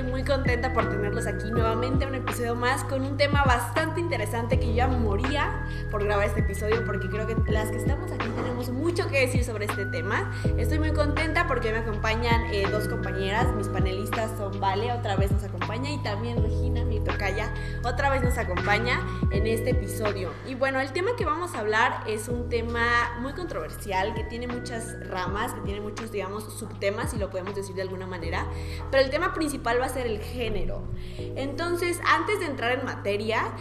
estoy muy contenta por tenerlos aquí nuevamente, un episodio más con un tema bastante interesante que yo ya moría por grabar este episodio porque creo que las que estamos aquí tenemos mucho que decir sobre este tema. Estoy muy contenta porque me acompañan dos compañeras, mis panelistas son Vale, otra vez nos acompaña, y también Regina, mi tocaya, otra vez nos acompaña en este episodio. Y bueno, el tema que vamos a hablar es un tema muy controversial, que tiene muchas ramas, que tiene muchos, digamos, subtemas, si lo podemos decir de alguna manera, pero el tema principal va a ser el género. Entonces, antes de entrar en materia,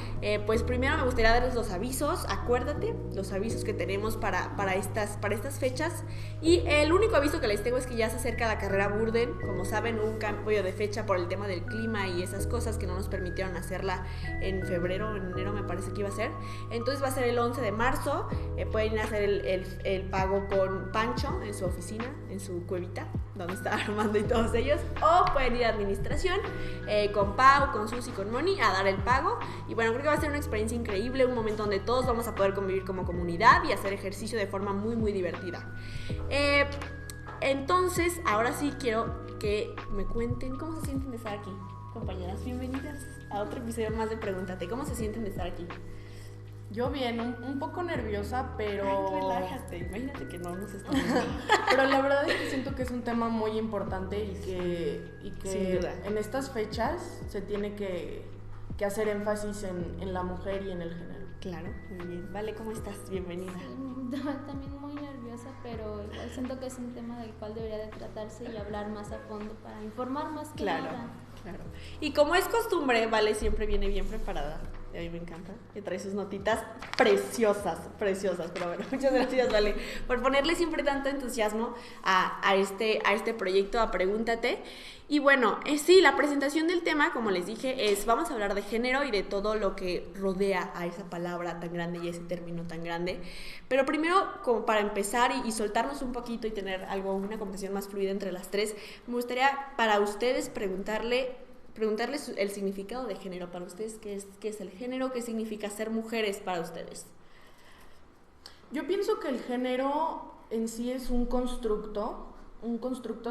pues primero me gustaría darles los avisos. Acuérdate, los avisos que tenemos para estas fechas. Y el único aviso que les tengo es que ya se acerca la carrera Burden. Como saben, hubo un cambio de fecha por el tema del clima y esas cosas que no nos permitieron hacerla en febrero, en enero me parece que iba a ser. Entonces va a ser el 11 de marzo. Pueden hacer el pago con Pancho en su oficina, en su cuevita, donde está Armando y todos ellos, o pueden ir a administración con Pau, con Susi, con Moni a dar el pago. Y bueno, creo que va a ser una experiencia increíble, un momento donde todos vamos a poder convivir como comunidad y hacer ejercicio de forma muy muy divertida. Entonces, ahora sí quiero que me cuenten cómo se sienten de estar aquí. Compañeras, bienvenidas a otro episodio más de Pregúntate. ¿Cómo se sienten de estar aquí? Yo bien, un poco nerviosa, pero... Ay, relájate, imagínate que no nos estamos viendo. Pero la verdad es que siento que es un tema muy importante y que en estas fechas se tiene que hacer énfasis en la mujer y en el género. Claro, muy bien. Vale, ¿cómo estás? Bienvenida. Sí, también muy nerviosa, pero igual siento que es un tema del cual debería de tratarse y hablar más a fondo para informar más que nada. Claro. Y como es costumbre, Vale siempre viene bien preparada. A mí me encanta. Que trae sus notitas preciosas. Pero bueno, muchas gracias, Vale, por ponerle siempre tanto entusiasmo a este proyecto, a Pregúntate. Y bueno, sí, la presentación del tema, como les dije, vamos a hablar de género y de todo lo que rodea a esa palabra tan grande y ese término tan grande. Pero primero, como para empezar y soltarnos un poquito y tener una conversación más fluida entre las tres, me gustaría para ustedes preguntarles el significado de género. Para ustedes, ¿qué es el género? ¿Qué significa ser mujeres para ustedes? Yo pienso que el género en sí es un constructo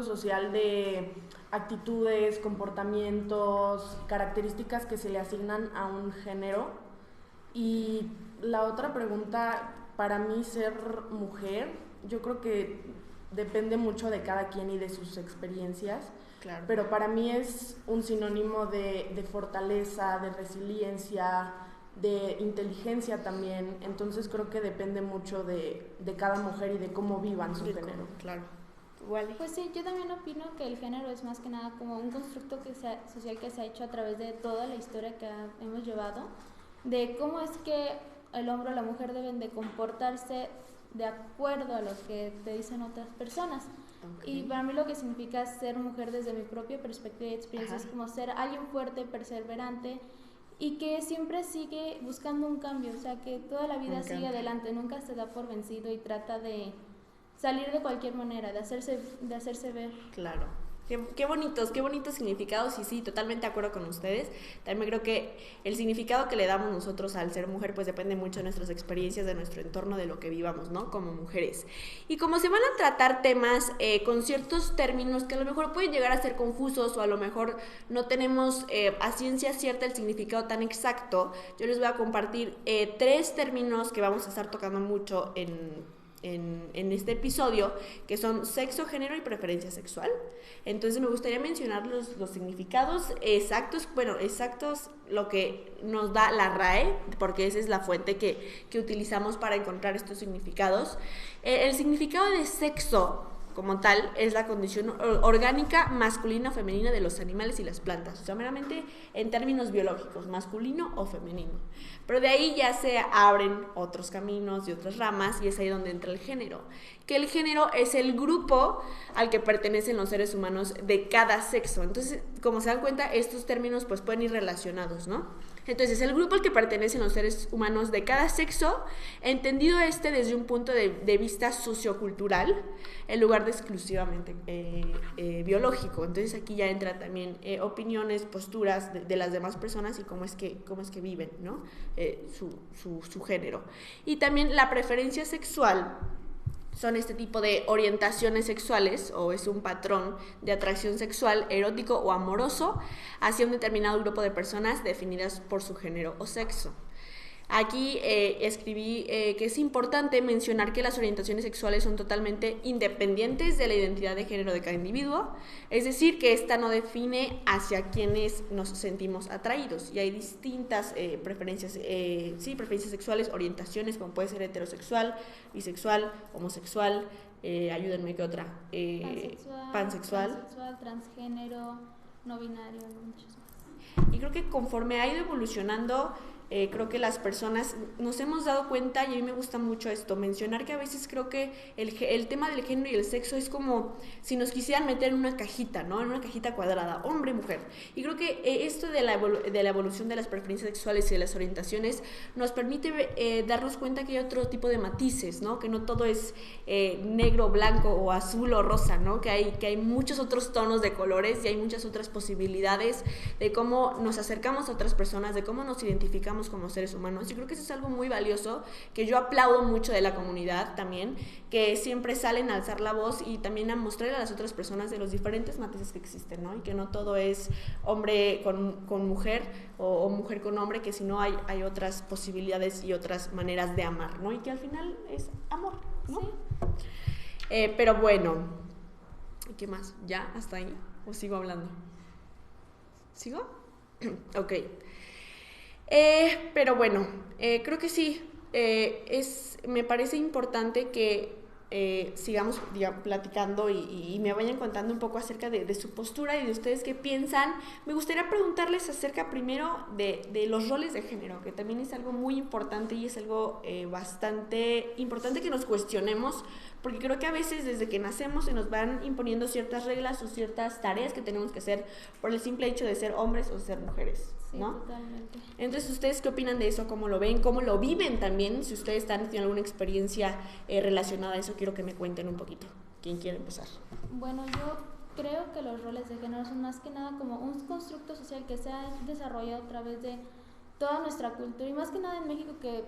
social de actitudes, comportamientos, características que se le asignan a un género. Y la otra pregunta, para mí ser mujer, yo creo que depende mucho de cada quien y de sus experiencias. Claro. Pero para mí es un sinónimo de fortaleza, de resiliencia, de inteligencia también. Entonces creo que depende mucho de cada mujer y de cómo vivan su género. Claro. Vale. Pues sí, yo también opino que el género es más que nada como un constructo social que se ha hecho a través de toda la historia que hemos llevado, de cómo es que el hombre o la mujer deben de comportarse de acuerdo a lo que te dicen otras personas. Okay. Y para mí lo que significa ser mujer desde mi propia perspectiva y experiencia es como ser alguien fuerte, perseverante y que siempre sigue buscando un cambio, o sea, que toda la vida sigue adelante, nunca se da por vencido y trata de salir de cualquier manera, de hacerse ver. Claro. Qué bonitos significados, y sí, totalmente de acuerdo con ustedes. También creo que el significado que le damos nosotros al ser mujer pues depende mucho de nuestras experiencias, de nuestro entorno, de lo que vivamos, ¿no? Como mujeres. Y como se van a tratar temas con ciertos términos que a lo mejor pueden llegar a ser confusos o a lo mejor no tenemos a ciencia cierta el significado tan exacto, yo les voy a compartir 3 términos que vamos a estar tocando mucho en este episodio, que son sexo, género y preferencia sexual. Entonces me gustaría mencionar los significados exactos, lo que nos da la RAE, porque esa es la fuente que utilizamos para encontrar estos significados. El significado de sexo como tal es la condición orgánica masculina o femenina de los animales y las plantas, o sea, meramente en términos biológicos, masculino o femenino. Pero de ahí ya se abren otros caminos y otras ramas, y es ahí donde entra el género, que el género es el grupo al que pertenecen los seres humanos de cada sexo. Entonces, como se dan cuenta, estos términos pues pueden ir relacionados, ¿no? Entonces, el grupo al que pertenecen los seres humanos de cada sexo, entendido desde un punto de vista sociocultural, en lugar de exclusivamente biológico. Entonces, aquí ya entra también opiniones, posturas de las demás personas y cómo es que viven, ¿no? Su género. Y también la preferencia sexual son este tipo de orientaciones sexuales o es un patrón de atracción sexual, erótico o amoroso hacia un determinado grupo de personas definidas por su género o sexo. Aquí escribí que es importante mencionar que las orientaciones sexuales son totalmente independientes de la identidad de género de cada individuo, es decir, que esta no define hacia quienes nos sentimos atraídos, y hay distintas preferencias sexuales, orientaciones, como puede ser heterosexual, bisexual, homosexual, ayúdenme, ¿qué otra? Pansexual, transgénero, no binario, muchos más. Y creo que conforme ha ido evolucionando, creo que las personas nos hemos dado cuenta, y a mí me gusta mucho esto, mencionar que a veces creo que el tema del género y el sexo es como si nos quisieran meter en una cajita, ¿no? En una cajita cuadrada, hombre, mujer. Y creo que esto de la evolución de las preferencias sexuales y de las orientaciones nos permite darnos cuenta que hay otro tipo de matices, ¿no? Que no todo es negro, blanco o azul o rosa, ¿no? Que hay muchos otros tonos de colores y hay muchas otras posibilidades de cómo nos acercamos a otras personas, de cómo nos identificamos como seres humanos. Y creo que eso es algo muy valioso, que yo aplaudo mucho de la comunidad también, que siempre salen a alzar la voz y también a mostrar a las otras personas de los diferentes matices que existen, ¿no? Y que no todo es hombre con mujer o mujer con hombre, que si no hay otras posibilidades y otras maneras de amar, ¿no? Y que al final es amor, ¿no? Sí. Pero bueno, ¿qué más? ¿Ya? ¿Hasta ahí? ¿O sigo hablando? ¿Sigo? Ok. Pero bueno, creo que sí, me parece importante que sigamos platicando y me vayan contando un poco acerca de su postura y de ustedes qué piensan. Me gustaría preguntarles acerca primero de los roles de género, que también es algo muy importante y es algo bastante importante que nos cuestionemos, porque creo que a veces desde que nacemos se nos van imponiendo ciertas reglas o ciertas tareas que tenemos que hacer por el simple hecho de ser hombres o ser mujeres, ¿no? Sí, totalmente. Entonces, ¿ustedes qué opinan de eso? ¿Cómo lo ven? ¿Cómo lo viven también? Si ustedes tienen alguna experiencia relacionada a eso, quiero que me cuenten un poquito. ¿Quién quiere empezar? Bueno, yo creo que los roles de género son más que nada como un constructo social que se ha desarrollado a través de toda nuestra cultura, y más que nada en México, que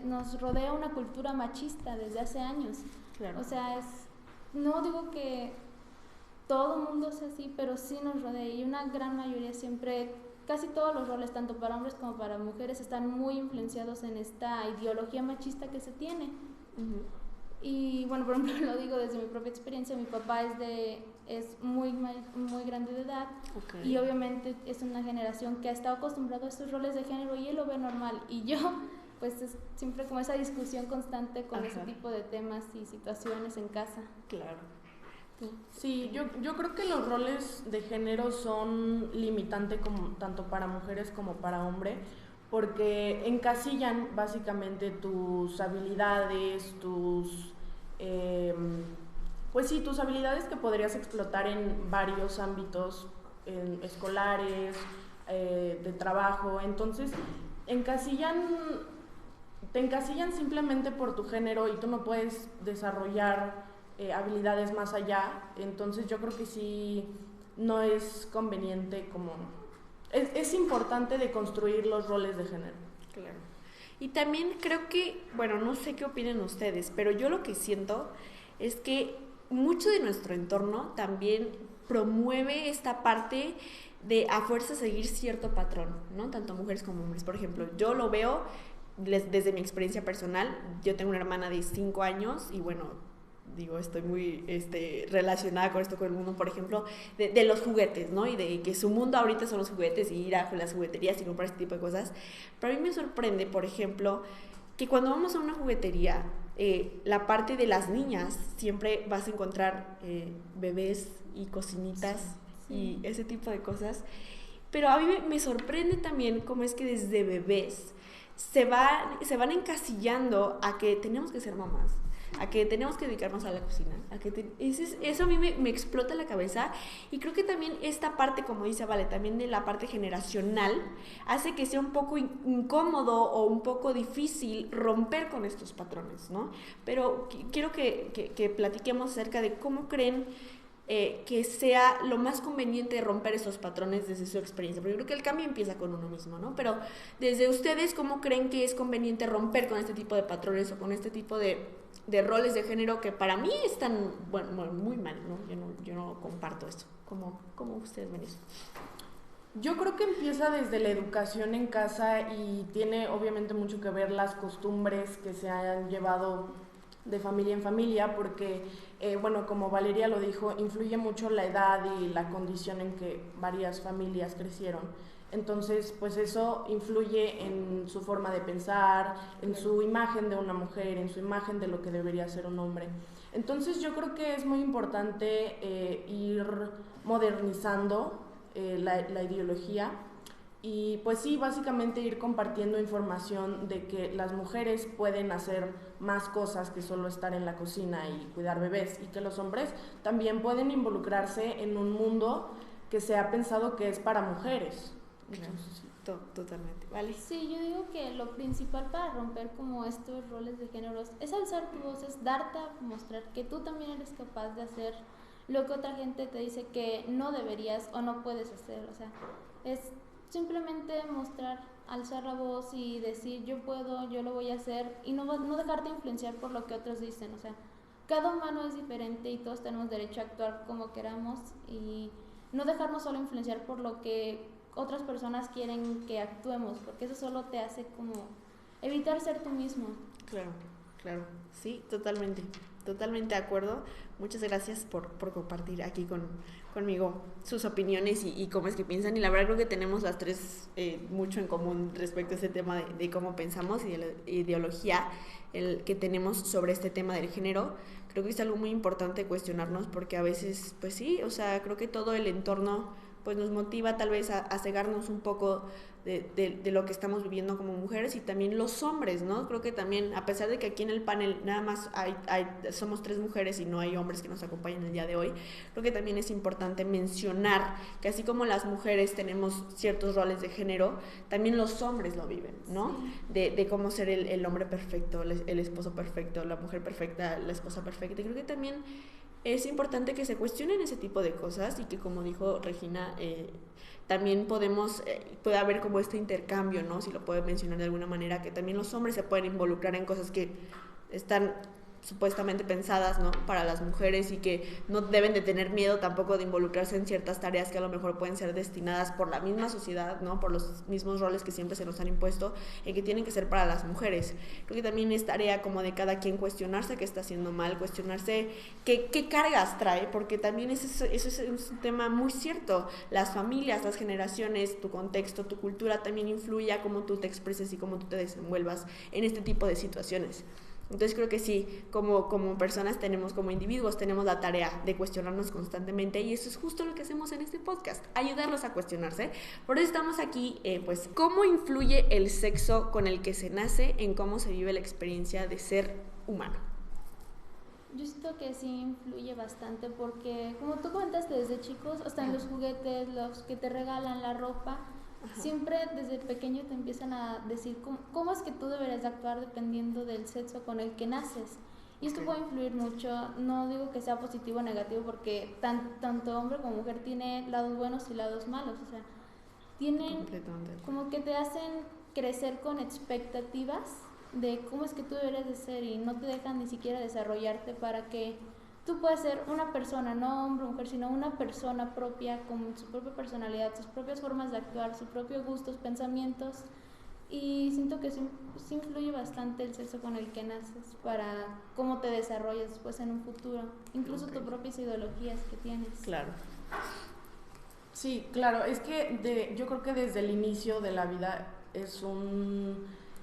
nos rodea una cultura machista desde hace años. Claro. O sea, no digo que todo el mundo sea así, pero sí nos rodea, y una gran mayoría siempre, casi todos los roles, tanto para hombres como para mujeres, están muy influenciados en esta ideología machista que se tiene. Uh-huh. Y bueno, por ejemplo, lo digo desde mi propia experiencia. Mi papá es muy grande de edad, okay, y obviamente es una generación que ha estado acostumbrado a estos roles de género y él lo ve normal, y yo pues es siempre como esa discusión constante con, ajá, ese tipo de temas y situaciones en casa. Claro. Sí, yo creo que los roles de género son limitantes tanto para mujeres como para hombres, porque encasillan básicamente tus habilidades, tus habilidades que podrías explotar en varios ámbitos escolares, de trabajo. Entonces te encasillan simplemente por tu género y tú no puedes desarrollar habilidades más allá. Entonces yo creo que sí, no es conveniente, como es importante de construir los roles de género. Claro. Y también creo que, bueno, no sé qué opinen ustedes, pero yo lo que siento es que mucho de nuestro entorno también promueve esta parte de a fuerza seguir cierto patrón, ¿no? Tanto mujeres como hombres. Por ejemplo, yo lo veo desde mi experiencia personal. Yo tengo una hermana de 5 años y bueno, estoy muy relacionada con esto, con el mundo, por ejemplo, de los juguetes, ¿no? Y de que su mundo ahorita son los juguetes y ir a las jugueterías y comprar este tipo de cosas. Pero a mí me sorprende, por ejemplo, que cuando vamos a una juguetería, la parte de las niñas, siempre vas a encontrar bebés y cocinitas, sí, y ese tipo de cosas. Pero a mí me sorprende también cómo es que desde bebés se van encasillando a que tenemos que ser mamás, a que tenemos que dedicarnos a la cocina, eso a mí me explota la cabeza. Y creo que también esta parte, como dice Vale, también de la parte generacional, hace que sea un poco incómodo o un poco difícil romper con estos patrones, ¿no? Pero quiero que platiquemos acerca de cómo creen que sea lo más conveniente romper esos patrones desde su experiencia, porque creo que el cambio empieza con uno mismo, ¿no? Pero desde ustedes, ¿cómo creen que es conveniente romper con este tipo de patrones o con este tipo de de roles de género que para mí están, bueno, muy mal, ¿no? Yo no comparto esto. ¿Cómo ustedes ven eso? Yo creo que empieza desde la educación en casa y tiene obviamente mucho que ver las costumbres que se han llevado de familia en familia, porque, bueno, como Valeria lo dijo, influye mucho la edad y la condición en que varias familias crecieron. Entonces, pues eso influye en su forma de pensar, en su imagen de una mujer, en su imagen de lo que debería ser un hombre. Entonces, yo creo que es muy importante ir modernizando la ideología y pues sí, básicamente ir compartiendo información de que las mujeres pueden hacer más cosas que solo estar en la cocina y cuidar bebés, y que los hombres también pueden involucrarse en un mundo que se ha pensado que es para mujeres. Entonces, sí. Totalmente, ¿vale? Sí, yo digo que lo principal para romper como estos roles de géneros es alzar tu voz, es darte a mostrar que tú también eres capaz de hacer lo que otra gente te dice que no deberías o no puedes hacer. O sea, es simplemente mostrar, alzar la voz y decir yo puedo, yo lo voy a hacer, y no dejarte influenciar por lo que otros dicen. O sea, cada humano es diferente y todos tenemos derecho a actuar como queramos, y no dejarnos solo influenciar por lo que otras personas quieren que actuemos, porque eso solo te hace como evitar ser tú mismo. Claro, sí, totalmente de acuerdo. Muchas gracias por compartir aquí conmigo sus opiniones y cómo es que piensan, y la verdad creo que tenemos las tres mucho en común respecto a este tema de cómo pensamos y de la ideología que tenemos sobre este tema del género. Creo que es algo muy importante cuestionarnos, porque a veces, pues sí, o sea, creo que todo el entorno pues nos motiva tal vez a cegarnos un poco de lo que estamos viviendo como mujeres, y también los hombres, ¿no? Creo que también, a pesar de que aquí en el panel nada más somos 3 mujeres y no hay hombres que nos acompañen el día de hoy, creo que también es importante mencionar que así como las mujeres tenemos ciertos roles de género, también los hombres lo viven, ¿no? Sí. De cómo ser el hombre perfecto, el esposo perfecto, la mujer perfecta, la esposa perfecta. Y creo que también es importante que se cuestionen ese tipo de cosas, y que, como dijo Regina, también puede haber como este intercambio, ¿no? Si lo puedo mencionar de alguna manera, que también los hombres se pueden involucrar en cosas que están supuestamente pensadas, ¿no?, para las mujeres, y que no deben de tener miedo tampoco de involucrarse en ciertas tareas que a lo mejor pueden ser destinadas por la misma sociedad, ¿no?, por los mismos roles que siempre se nos han impuesto, y que tienen que ser para las mujeres. Creo que también es tarea como de cada quien cuestionarse qué está haciendo mal, cuestionarse qué cargas trae, porque también eso es un tema muy cierto. Las familias, las generaciones, tu contexto, tu cultura también influye a cómo tú te expreses y cómo tú te desenvuelvas en este tipo de situaciones. Entonces creo que sí, como personas como individuos tenemos la tarea de cuestionarnos constantemente, y eso es justo lo que hacemos en este podcast, ayudarlos a cuestionarse. Por eso estamos aquí, pues, ¿cómo influye el sexo con el que se nace en cómo se vive la experiencia de ser humano? Yo siento que sí influye bastante, porque como tú comentaste, desde chicos, hasta en los juguetes, los que te regalan, la ropa, siempre desde pequeño te empiezan a decir cómo es que tú deberías de actuar dependiendo del sexo con el que naces. Y esto puede influir mucho. No digo que sea positivo o negativo, porque tanto hombre como mujer tiene lados buenos y lados malos. O sea, tienen como que te hacen crecer con expectativas de cómo es que tú deberías de ser, y no te dejan ni siquiera desarrollarte para que tú puedes ser una persona, no hombre o mujer, sino una persona propia, con su propia personalidad, sus propias formas de actuar, sus propios gustos, pensamientos. Y siento que sí influye bastante el sexo con el que naces para cómo te desarrollas después en un futuro, incluso tus propias ideologías que tienes. Claro. Sí, claro, es que yo creo que desde el inicio de la vida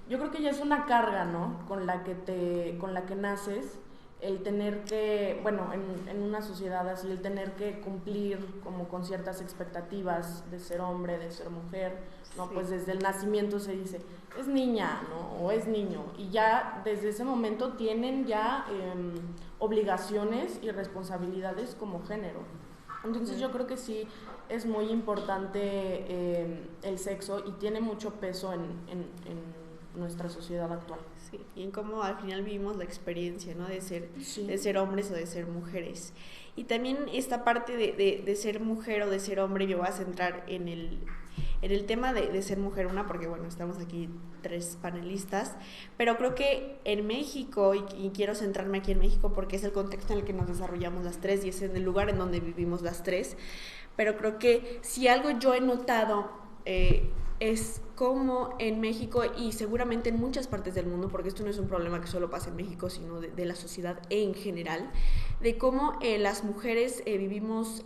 yo creo que ya es una carga, ¿no?, con la que naces, el tener que, bueno, en una sociedad así, el tener que cumplir como con ciertas expectativas de ser hombre, de ser mujer, ¿no? Sí. Pues desde el nacimiento se dice, es niña, ¿no?, o es niño, y ya desde ese momento tienen ya obligaciones y responsabilidades como género. Entonces yo creo que sí es muy importante el sexo, y tiene mucho peso en nuestra sociedad actual. Sí, y en cómo al final vivimos la experiencia, ¿no?, de ser hombres o de ser mujeres. Y también esta parte de ser mujer o de ser hombre, yo voy a centrar en en el tema de ser mujer, porque bueno, estamos aquí 3 panelistas, pero creo que en México, y quiero centrarme aquí en México porque es el contexto en el que nos desarrollamos las 3 y es en el lugar en donde vivimos las 3, pero creo que si algo yo he notado es como en México y seguramente en muchas partes del mundo, porque esto no es un problema que solo pasa en México, sino de la sociedad en general, de cómo las mujeres vivimos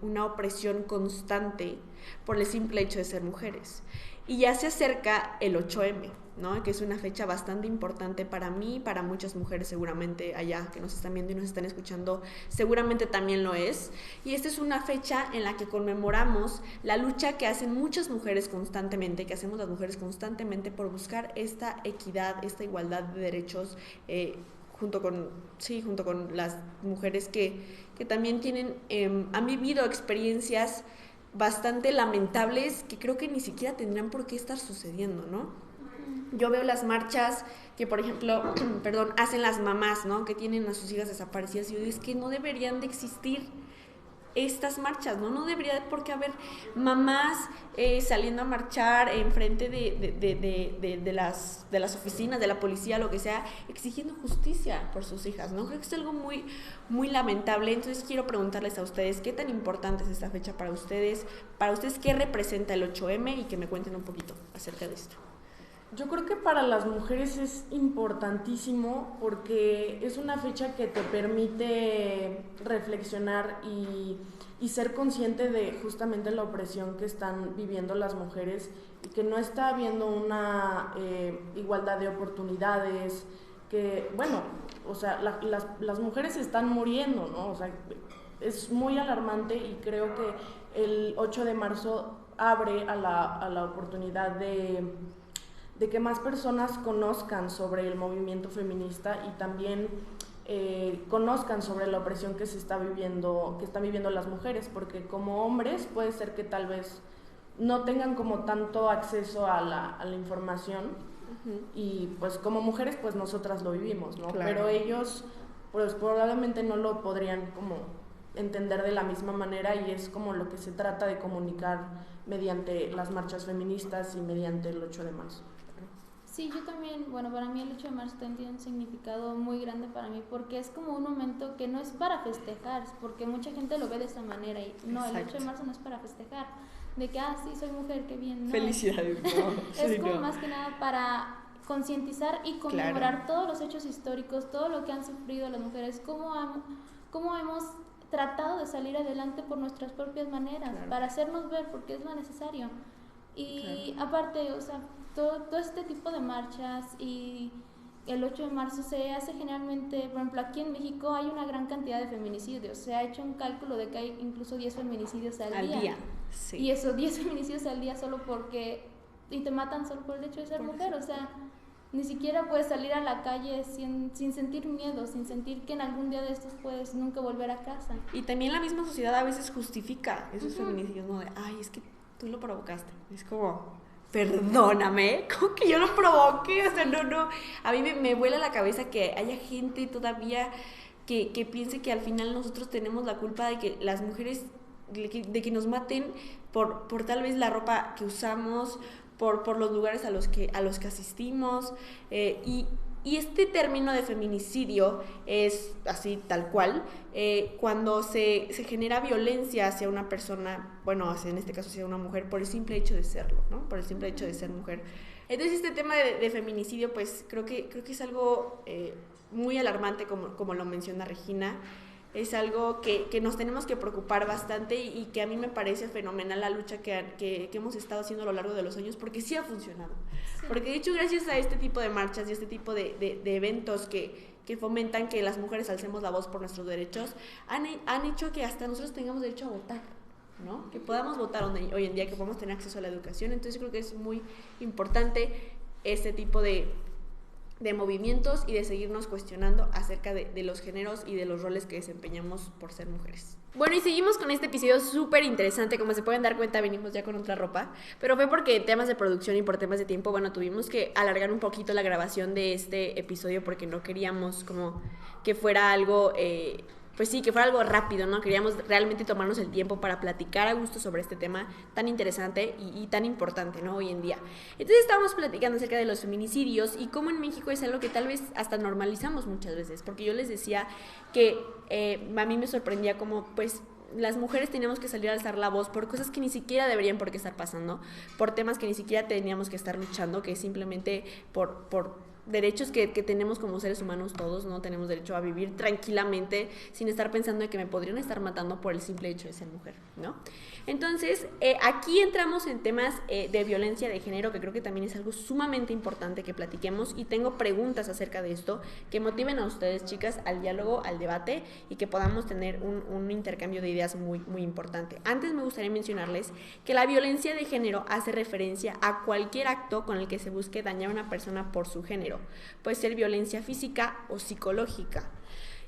una opresión constante por el simple hecho de ser mujeres. Y ya se acerca el 8M, ¿no? Que es una fecha bastante importante para mí, para muchas mujeres seguramente allá que nos están viendo y nos están escuchando, seguramente también lo es. Y esta es una fecha en la que conmemoramos la lucha que hacen muchas mujeres constantemente, que hacemos las mujeres constantemente por buscar esta equidad, esta igualdad de derechos, junto con las mujeres que también han vivido experiencias bastante lamentables que creo que ni siquiera tendrían por qué estar sucediendo, ¿no? Yo veo las marchas que, por ejemplo, hacen las mamás, ¿no? Que tienen a sus hijas desaparecidas y yo digo, es que no deberían de existir estas marchas, ¿no? No debería por qué haber mamás saliendo a marchar enfrente de las oficinas, de la policía, lo que sea, exigiendo justicia por sus hijas, ¿no? Creo que es algo muy, muy lamentable. Entonces quiero preguntarles a ustedes, ¿qué tan importante es esta fecha para ustedes? Para ustedes, ¿qué representa el 8M? Y que me cuenten un poquito acerca de esto. Yo creo que para las mujeres es importantísimo porque es una fecha que te permite reflexionar y ser consciente de justamente la opresión que están viviendo las mujeres y que no está habiendo una igualdad de oportunidades, que, bueno, o sea, las mujeres están muriendo, ¿no? O sea, es muy alarmante y creo que el 8 de marzo abre a la oportunidad de que más personas conozcan sobre el movimiento feminista y también conozcan sobre la opresión que están viviendo las mujeres, porque como hombres puede ser que tal vez no tengan como tanto acceso a la información, y pues como mujeres pues nosotras lo vivimos, ¿no? Claro. Pero ellos pues probablemente no lo podrían como entender de la misma manera, y es como lo que se trata de comunicar mediante las marchas feministas y mediante el 8 de marzo. Sí, yo también, bueno, para mí el 8 de marzo también tiene un significado muy grande para mí, porque es como un momento que no es para festejar, porque mucha gente lo ve de esa manera, y no, exacto. El 8 de marzo no es para festejar, de que, sí, soy mujer, qué bien, ¿no? Felicidades, no. Es como más que nada para concientizar y conmemorar, claro, todos los hechos históricos, todo lo que han sufrido las mujeres, cómo hemos tratado de salir adelante por nuestras propias maneras, claro, para hacernos ver, porque es lo necesario. Y claro, aparte, o sea, todo este tipo de marchas y el 8 de marzo se hace generalmente, por ejemplo, aquí en México hay una gran cantidad de feminicidios. Se ha hecho un cálculo de que hay incluso 10 feminicidios al día. Sí. Y esos 10 feminicidios al día solo porque, y te matan solo por el hecho de ser mujer, o sea, ni siquiera puedes salir a la calle sin sentir miedo, sin sentir que en algún día de estos puedes nunca volver a casa. Y también la misma sociedad a veces justifica esos feminicidios, ¿no? De, es que tú lo provocaste. Es como, perdóname, como que yo lo provoqué, o sea, no. A mí me vuela la cabeza que haya gente todavía que piense que al final nosotros tenemos la culpa de que las mujeres, de que nos maten por tal vez la ropa que usamos, por los lugares a los que asistimos, y este término de feminicidio es así, tal cual, cuando se genera violencia hacia una persona, bueno, en este caso hacia una mujer, por el simple hecho de serlo, ¿no? Por el simple hecho de ser mujer. Entonces este tema de feminicidio, pues creo que es algo muy alarmante, como lo menciona Regina. Es algo que nos tenemos que preocupar bastante y que a mí me parece fenomenal la lucha que hemos estado haciendo a lo largo de los años, porque sí ha funcionado. Sí. Porque de hecho, gracias a este tipo de marchas y este tipo de eventos que fomentan que las mujeres alcemos la voz por nuestros derechos, han hecho que hasta nosotros tengamos derecho a votar, ¿no? Que podamos votar hoy en día, que podamos tener acceso a la educación. Entonces creo que es muy importante este tipo de movimientos y de seguirnos cuestionando acerca de los géneros y de los roles que desempeñamos por ser mujeres. Bueno, y seguimos con este episodio súper interesante. Como se pueden dar cuenta, venimos ya con otra ropa, pero fue porque temas de producción y por temas de tiempo, bueno, tuvimos que alargar un poquito la grabación de este episodio porque no queríamos como que fuera algo pues sí, que fuera algo rápido, ¿no? Queríamos realmente tomarnos el tiempo para platicar a gusto sobre este tema tan interesante y tan importante, ¿no? Hoy en día. Entonces estábamos platicando acerca de los feminicidios y cómo en México es algo que tal vez hasta normalizamos muchas veces, porque yo les decía que a mí me sorprendía como, pues, las mujeres teníamos que salir a alzar la voz por cosas que ni siquiera deberían por qué estar pasando, por temas que ni siquiera teníamos que estar luchando, que simplemente por derechos que tenemos como seres humanos todos, ¿no? Tenemos derecho a vivir tranquilamente sin estar pensando en que me podrían estar matando por el simple hecho de ser mujer, ¿no? Entonces, aquí entramos en temas de violencia de género, que creo que también es algo sumamente importante que platiquemos, y tengo preguntas acerca de esto que motiven a ustedes, chicas, al diálogo, al debate, y que podamos tener un intercambio de ideas muy, muy importante. Antes me gustaría mencionarles que la violencia de género hace referencia a cualquier acto con el que se busque dañar a una persona por su género. Puede ser violencia física o psicológica.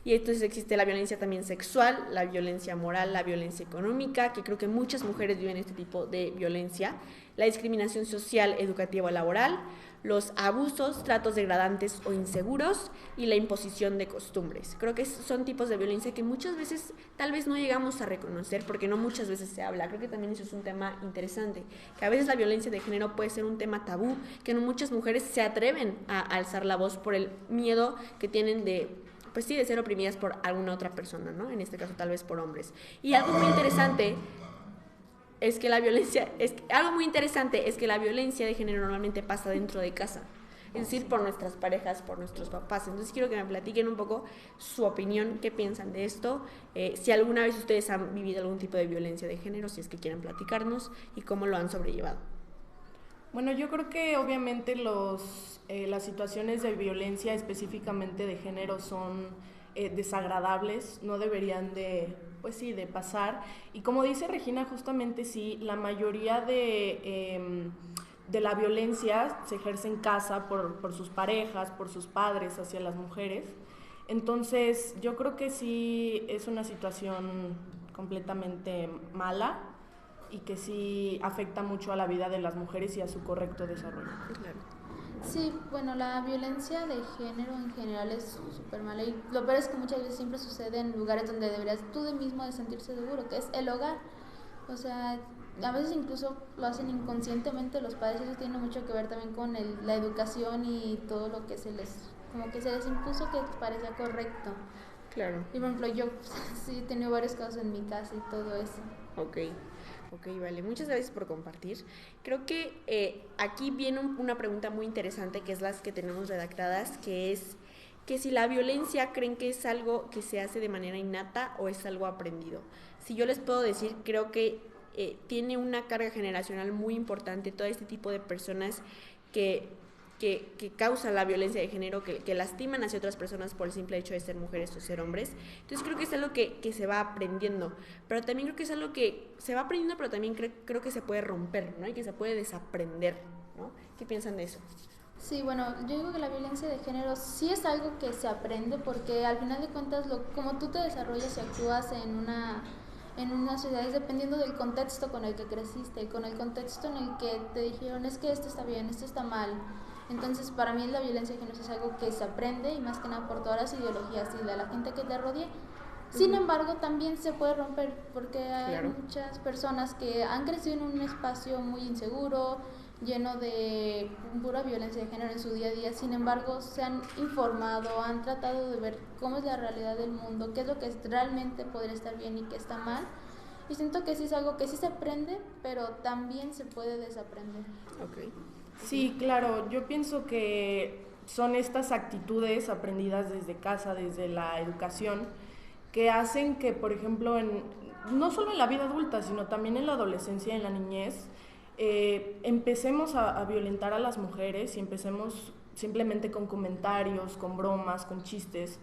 Y entonces existe la violencia también sexual, la violencia moral, la violencia económica, que creo que muchas mujeres viven este tipo de violencia, la discriminación social, educativa o laboral, los abusos, tratos degradantes o inseguros y la imposición de costumbres. Creo que son tipos de violencia que muchas veces tal vez no llegamos a reconocer porque no muchas veces se habla. Creo que también eso es un tema interesante, que a veces la violencia de género puede ser un tema tabú, que no muchas mujeres se atreven a alzar la voz por el miedo que tienen de, pues sí, de ser oprimidas por alguna otra persona, ¿no? En este caso tal vez por hombres. Y algo muy interesante es que la violencia de género normalmente pasa dentro de casa, es decir, por nuestras parejas, por nuestros papás. Entonces quiero que me platiquen un poco su opinión, qué piensan de esto, si alguna vez ustedes han vivido algún tipo de violencia de género, si es que quieren platicarnos, y cómo lo han sobrellevado. Bueno, yo creo que obviamente las situaciones de violencia específicamente de género son desagradables, no deberían de pasar. Y como dice Regina, justamente sí, la mayoría de la violencia se ejerce en casa por sus parejas, por sus padres hacia las mujeres. Entonces, yo creo que sí es una situación completamente mala y que sí afecta mucho a la vida de las mujeres y a su correcto desarrollo. Claro. Sí, bueno, la violencia de género en general es súper mala y lo peor es que muchas veces siempre sucede en lugares donde deberías tú de mismo de sentirse seguro, que es el hogar. O sea, a veces incluso lo hacen inconscientemente los padres, y eso tiene mucho que ver también con la educación y todo lo que se les impuso que parecía correcto. Claro. Y por ejemplo, yo sí he tenido varios casos en mi casa y todo eso. Ok, vale. Muchas gracias por compartir. Creo que aquí viene una pregunta muy interesante, que es las que tenemos redactadas, que es que si la violencia creen que es algo que se hace de manera innata o es algo aprendido. Si yo les puedo decir, creo que tiene una carga generacional muy importante todo este tipo de personas que causan la violencia de género, que lastiman hacia otras personas por el simple hecho de ser mujeres o ser hombres. Entonces creo que es algo que se va aprendiendo, pero también creo que es algo que se va aprendiendo, pero también creo que se puede romper, ¿no? Y que se puede desaprender, ¿no? ¿Qué piensan de eso? Sí, bueno, yo digo que la violencia de género sí es algo que se aprende, porque al final de cuentas, como tú te desarrollas y actúas en una sociedad es dependiendo del contexto con el que creciste, con el contexto en el que te dijeron es que esto está bien, esto está mal. Entonces, para mí la violencia de género es algo que se aprende, y más que nada por todas las ideologías y de la gente que te rodea. Sin embargo, también se puede romper, porque hay muchas personas que han crecido en un espacio muy inseguro, lleno de pura violencia de género en su día a día. Sin embargo, se han informado, han tratado de ver cómo es la realidad del mundo, qué es lo que realmente podría estar bien y qué está mal. Y siento que sí es algo que sí se aprende, pero también se puede desaprender. Ok. Sí, claro, yo pienso que son estas actitudes aprendidas desde casa, desde la educación, que hacen que, por ejemplo, no solo en la vida adulta, sino también en la adolescencia y en la niñez, empecemos a violentar a las mujeres y empecemos simplemente con comentarios, con bromas, con chistes,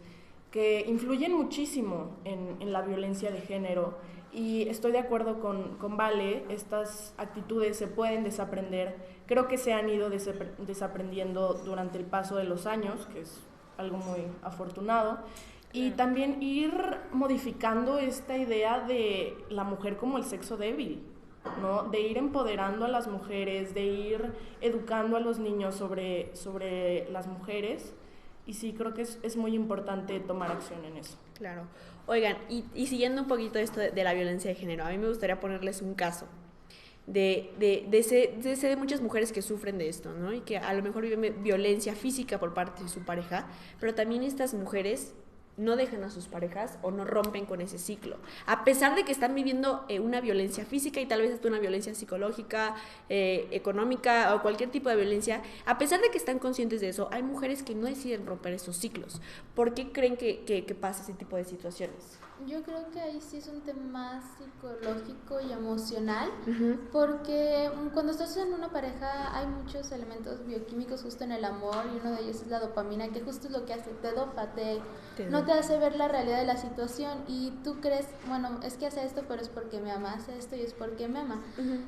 que influyen muchísimo en la violencia de género. Y estoy de acuerdo con Vale, estas actitudes se pueden desaprender. Creo que se han ido desaprendiendo durante el paso de los años, que es algo muy afortunado. Y también ir modificando esta idea de la mujer como el sexo débil, ¿no? De ir empoderando a las mujeres, de ir educando a los niños sobre las mujeres, Y sí, creo que es muy importante tomar acción en eso. Claro. Oigan, y siguiendo un poquito esto de la violencia de género, a mí me gustaría ponerles un caso de muchas mujeres que sufren de esto, ¿no? Y que a lo mejor viven violencia física por parte de su pareja, pero también estas mujeres no dejan a sus parejas o no rompen con ese ciclo, a pesar de que están viviendo una violencia física y tal vez hasta una violencia psicológica, económica o cualquier tipo de violencia. A pesar de que están conscientes de eso, hay mujeres que no deciden romper esos ciclos. ¿Por qué creen que pasa ese tipo de situaciones? Yo creo que ahí sí es un tema más psicológico y emocional, porque cuando estás en una pareja hay muchos elementos bioquímicos justo en el amor, y uno de ellos es la dopamina, que justo es lo que hace, te dopa, no te hace ver la realidad de la situación, y tú crees, bueno, es que hace esto, pero es porque me ama, hace esto y es porque me ama.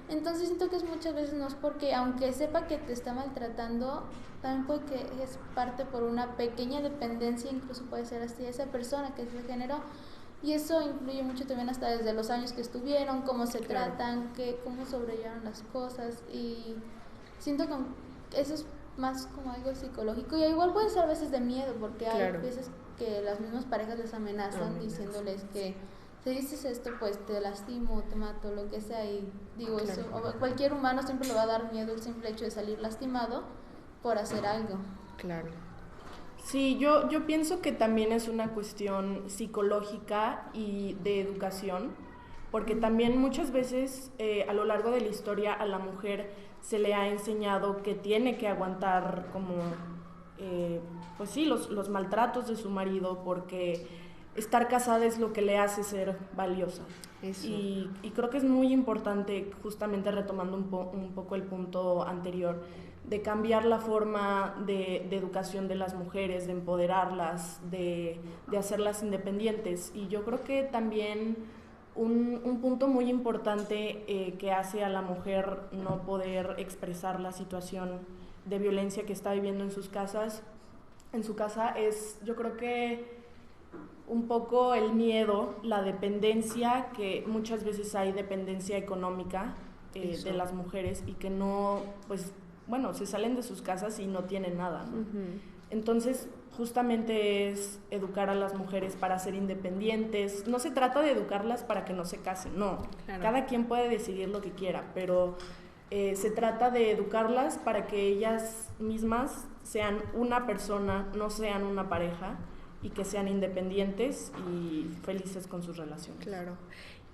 Entonces siento que muchas veces no es porque, aunque sepa que te está maltratando, también puede que es parte por una pequeña dependencia, incluso puede ser así esa persona que se generó. Y eso influye mucho también hasta desde los años que estuvieron, cómo se tratan, cómo sobrellevaron las cosas. Y siento que eso es más como algo psicológico. Y igual puede ser a veces de miedo, porque hay veces que las mismas parejas les amenazan diciéndoles que si dices esto, pues te lastimo, te mato, lo que sea. Y digo, eso, cualquier humano siempre le va a dar miedo el simple hecho de salir lastimado por hacer algo. Claro. Sí, yo pienso que también es una cuestión psicológica y de educación, porque también muchas veces a lo largo de la historia a la mujer se le ha enseñado que tiene que aguantar como, pues sí, los maltratos de su marido, porque estar casada es lo que le hace ser valiosa. Y creo que es muy importante, justamente retomando un poco el punto anterior, de cambiar la forma de educación de las mujeres, de empoderarlas, de hacerlas independientes. Y yo creo que también un punto muy importante que hace a la mujer no poder expresar la situación de violencia que está viviendo en su casa es, yo creo que un poco el miedo, la dependencia, que muchas veces hay dependencia económica de las mujeres, y que no, pues, bueno, se salen de sus casas y no tienen nada, ¿no? Entonces, justamente es educar a las mujeres para ser independientes. No se trata de educarlas para que no se casen, no. Claro. Cada quien puede decidir lo que quiera, pero se trata de educarlas para que ellas mismas sean una persona, no sean una pareja, y que sean independientes y felices con sus relaciones. Claro.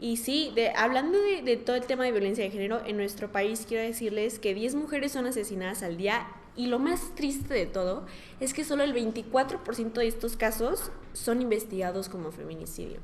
Y sí, hablando de todo el tema de violencia de género, en nuestro país quiero decirles que 10 mujeres son asesinadas al día, y lo más triste de todo es que solo el 24% de estos casos son investigados como feminicidio.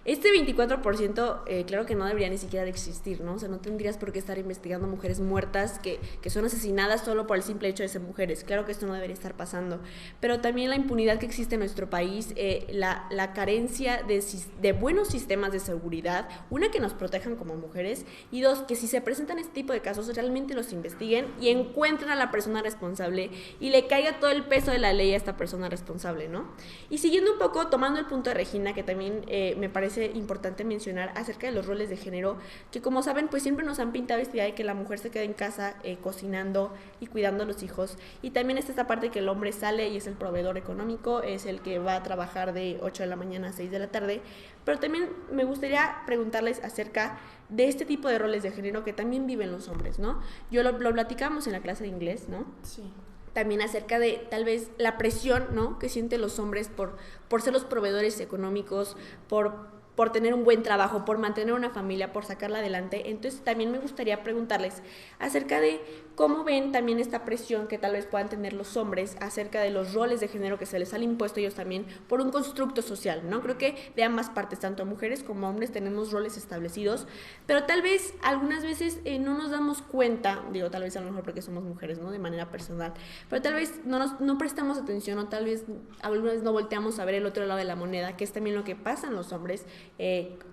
Este 24%, claro que no debería ni siquiera de existir, ¿no? O sea, no tendrías por qué estar investigando mujeres muertas que son asesinadas solo por el simple hecho de ser mujeres. Claro que esto no debería estar pasando. Pero también la impunidad que existe en nuestro país, la carencia de buenos sistemas de seguridad, una, que nos protejan como mujeres, y dos, que si se presentan este tipo de casos, realmente los investiguen y encuentren a la persona responsable y le caiga todo el peso de la ley a esta persona responsable, ¿no? Y siguiendo un poco, tomando el punto de Regina, que también me parece importante mencionar acerca de los roles de género, que como saben, pues siempre nos han pintado esta idea de que la mujer se queda en casa cocinando y cuidando a los hijos, y también está esta parte que el hombre sale y es el proveedor económico, es el que va a trabajar de 8 de la mañana a 6 de la tarde, pero también me gustaría preguntarles acerca de este tipo de roles de género que también viven los hombres, ¿no? Yo lo platicamos en la clase de inglés, ¿no? Sí. También acerca de tal vez la presión, ¿no?, que sienten los hombres por ser los proveedores económicos, por tener un buen trabajo, por mantener una familia, por sacarla adelante. Entonces también me gustaría preguntarles acerca de cómo ven también esta presión que tal vez puedan tener los hombres acerca de los roles de género que se les han impuesto ellos también por un constructo social, ¿no? Creo que de ambas partes, tanto mujeres como hombres, tenemos roles establecidos, pero tal vez algunas veces no nos damos cuenta, digo, tal vez a lo mejor porque somos mujeres, ¿no?, de manera personal, pero tal vez no prestamos atención, o tal vez alguna vez no volteamos a ver el otro lado de la moneda, que es también lo que pasa en los hombres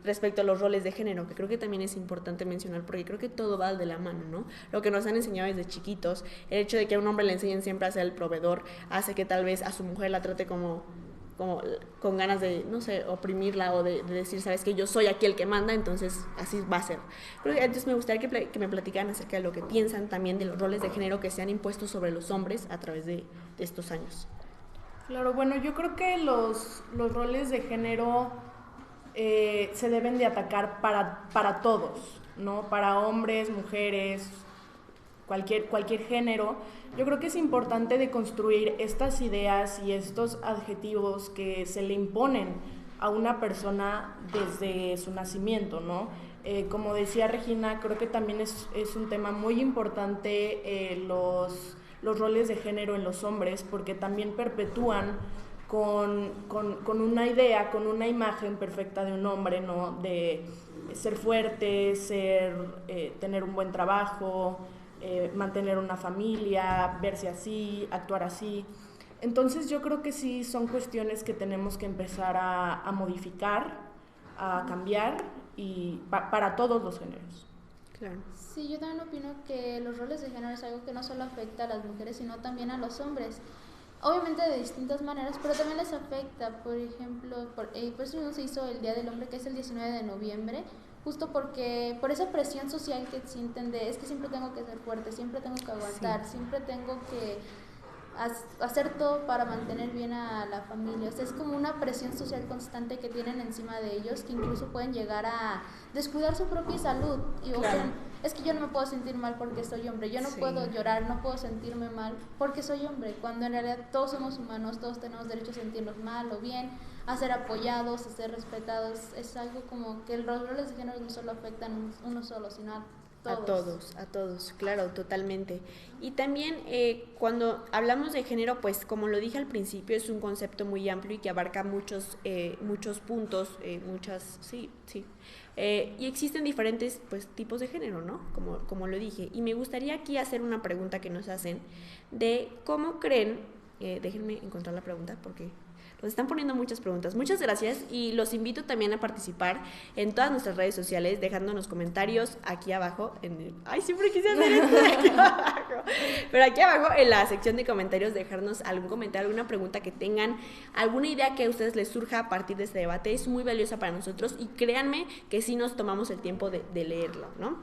respecto a los roles de género, que creo que también es importante mencionar, porque creo que todo va de la mano, ¿no? Lo que nos han enseñado desde chiquitos, el hecho de que a un hombre le enseñen siempre a ser el proveedor, hace que tal vez a su mujer la trate como con ganas de, no sé, oprimirla, o de decir, sabes que yo soy aquí el que manda, entonces así va a ser. Entonces me gustaría que me platicaran acerca de lo que piensan también de los roles de género que se han impuesto sobre los hombres a través de estos años. Claro, bueno, yo creo que los roles de género se deben de atacar para todos, ¿no? Para hombres, mujeres, cualquier género. Yo creo que es importante deconstruir estas ideas y estos adjetivos que se le imponen a una persona desde su nacimiento, ¿no? Como decía Regina, creo que también es un tema muy importante los roles de género en los hombres, porque también perpetúan con una idea, con una imagen perfecta de un hombre, ¿no? De ser fuerte, tener un buen trabajo, mantener una familia, verse así, actuar así. Entonces yo creo que sí son cuestiones que tenemos que empezar a modificar, a cambiar y para todos los géneros. Claro. Sí, yo también opino que los roles de género es algo que no solo afecta a las mujeres, sino también a los hombres. Obviamente de distintas maneras, pero también les afecta. Por ejemplo, por eso mismo se hizo el Día del Hombre, que es el 19 de noviembre, justo porque por esa presión social que sienten de es que siempre tengo que ser fuerte, siempre tengo que aguantar, sí, siempre tengo que hacer todo para mantener bien a la familia. O sea, es como una presión social constante que tienen encima de ellos, que incluso pueden llegar a descuidar su propia salud. Y claro, es que yo no me puedo sentir mal porque soy hombre, yo no puedo llorar, no puedo sentirme mal porque soy hombre, cuando en realidad todos somos humanos, todos tenemos derecho a sentirnos mal o bien, a ser apoyados, a ser respetados. Es algo como que los roles de género no solo afectan uno solo, sino a todos, claro, totalmente. Y también cuando hablamos de género, pues como lo dije al principio, es un concepto muy amplio y que abarca muchos puntos, y existen diferentes pues tipos de género, ¿no? Como lo dije. Y me gustaría aquí hacer una pregunta que nos hacen de cómo creen, déjenme encontrar la pregunta porque nos están poniendo muchas preguntas. Muchas gracias y los invito también a participar en todas nuestras redes sociales, dejándonos comentarios aquí abajo. Siempre quise hacer esto de aquí abajo. Pero aquí abajo en la sección de comentarios, dejarnos algún comentario, alguna pregunta que tengan, alguna idea que a ustedes les surja a partir de este debate. Es muy valiosa para nosotros y créanme que sí nos tomamos el tiempo de leerlo, ¿no?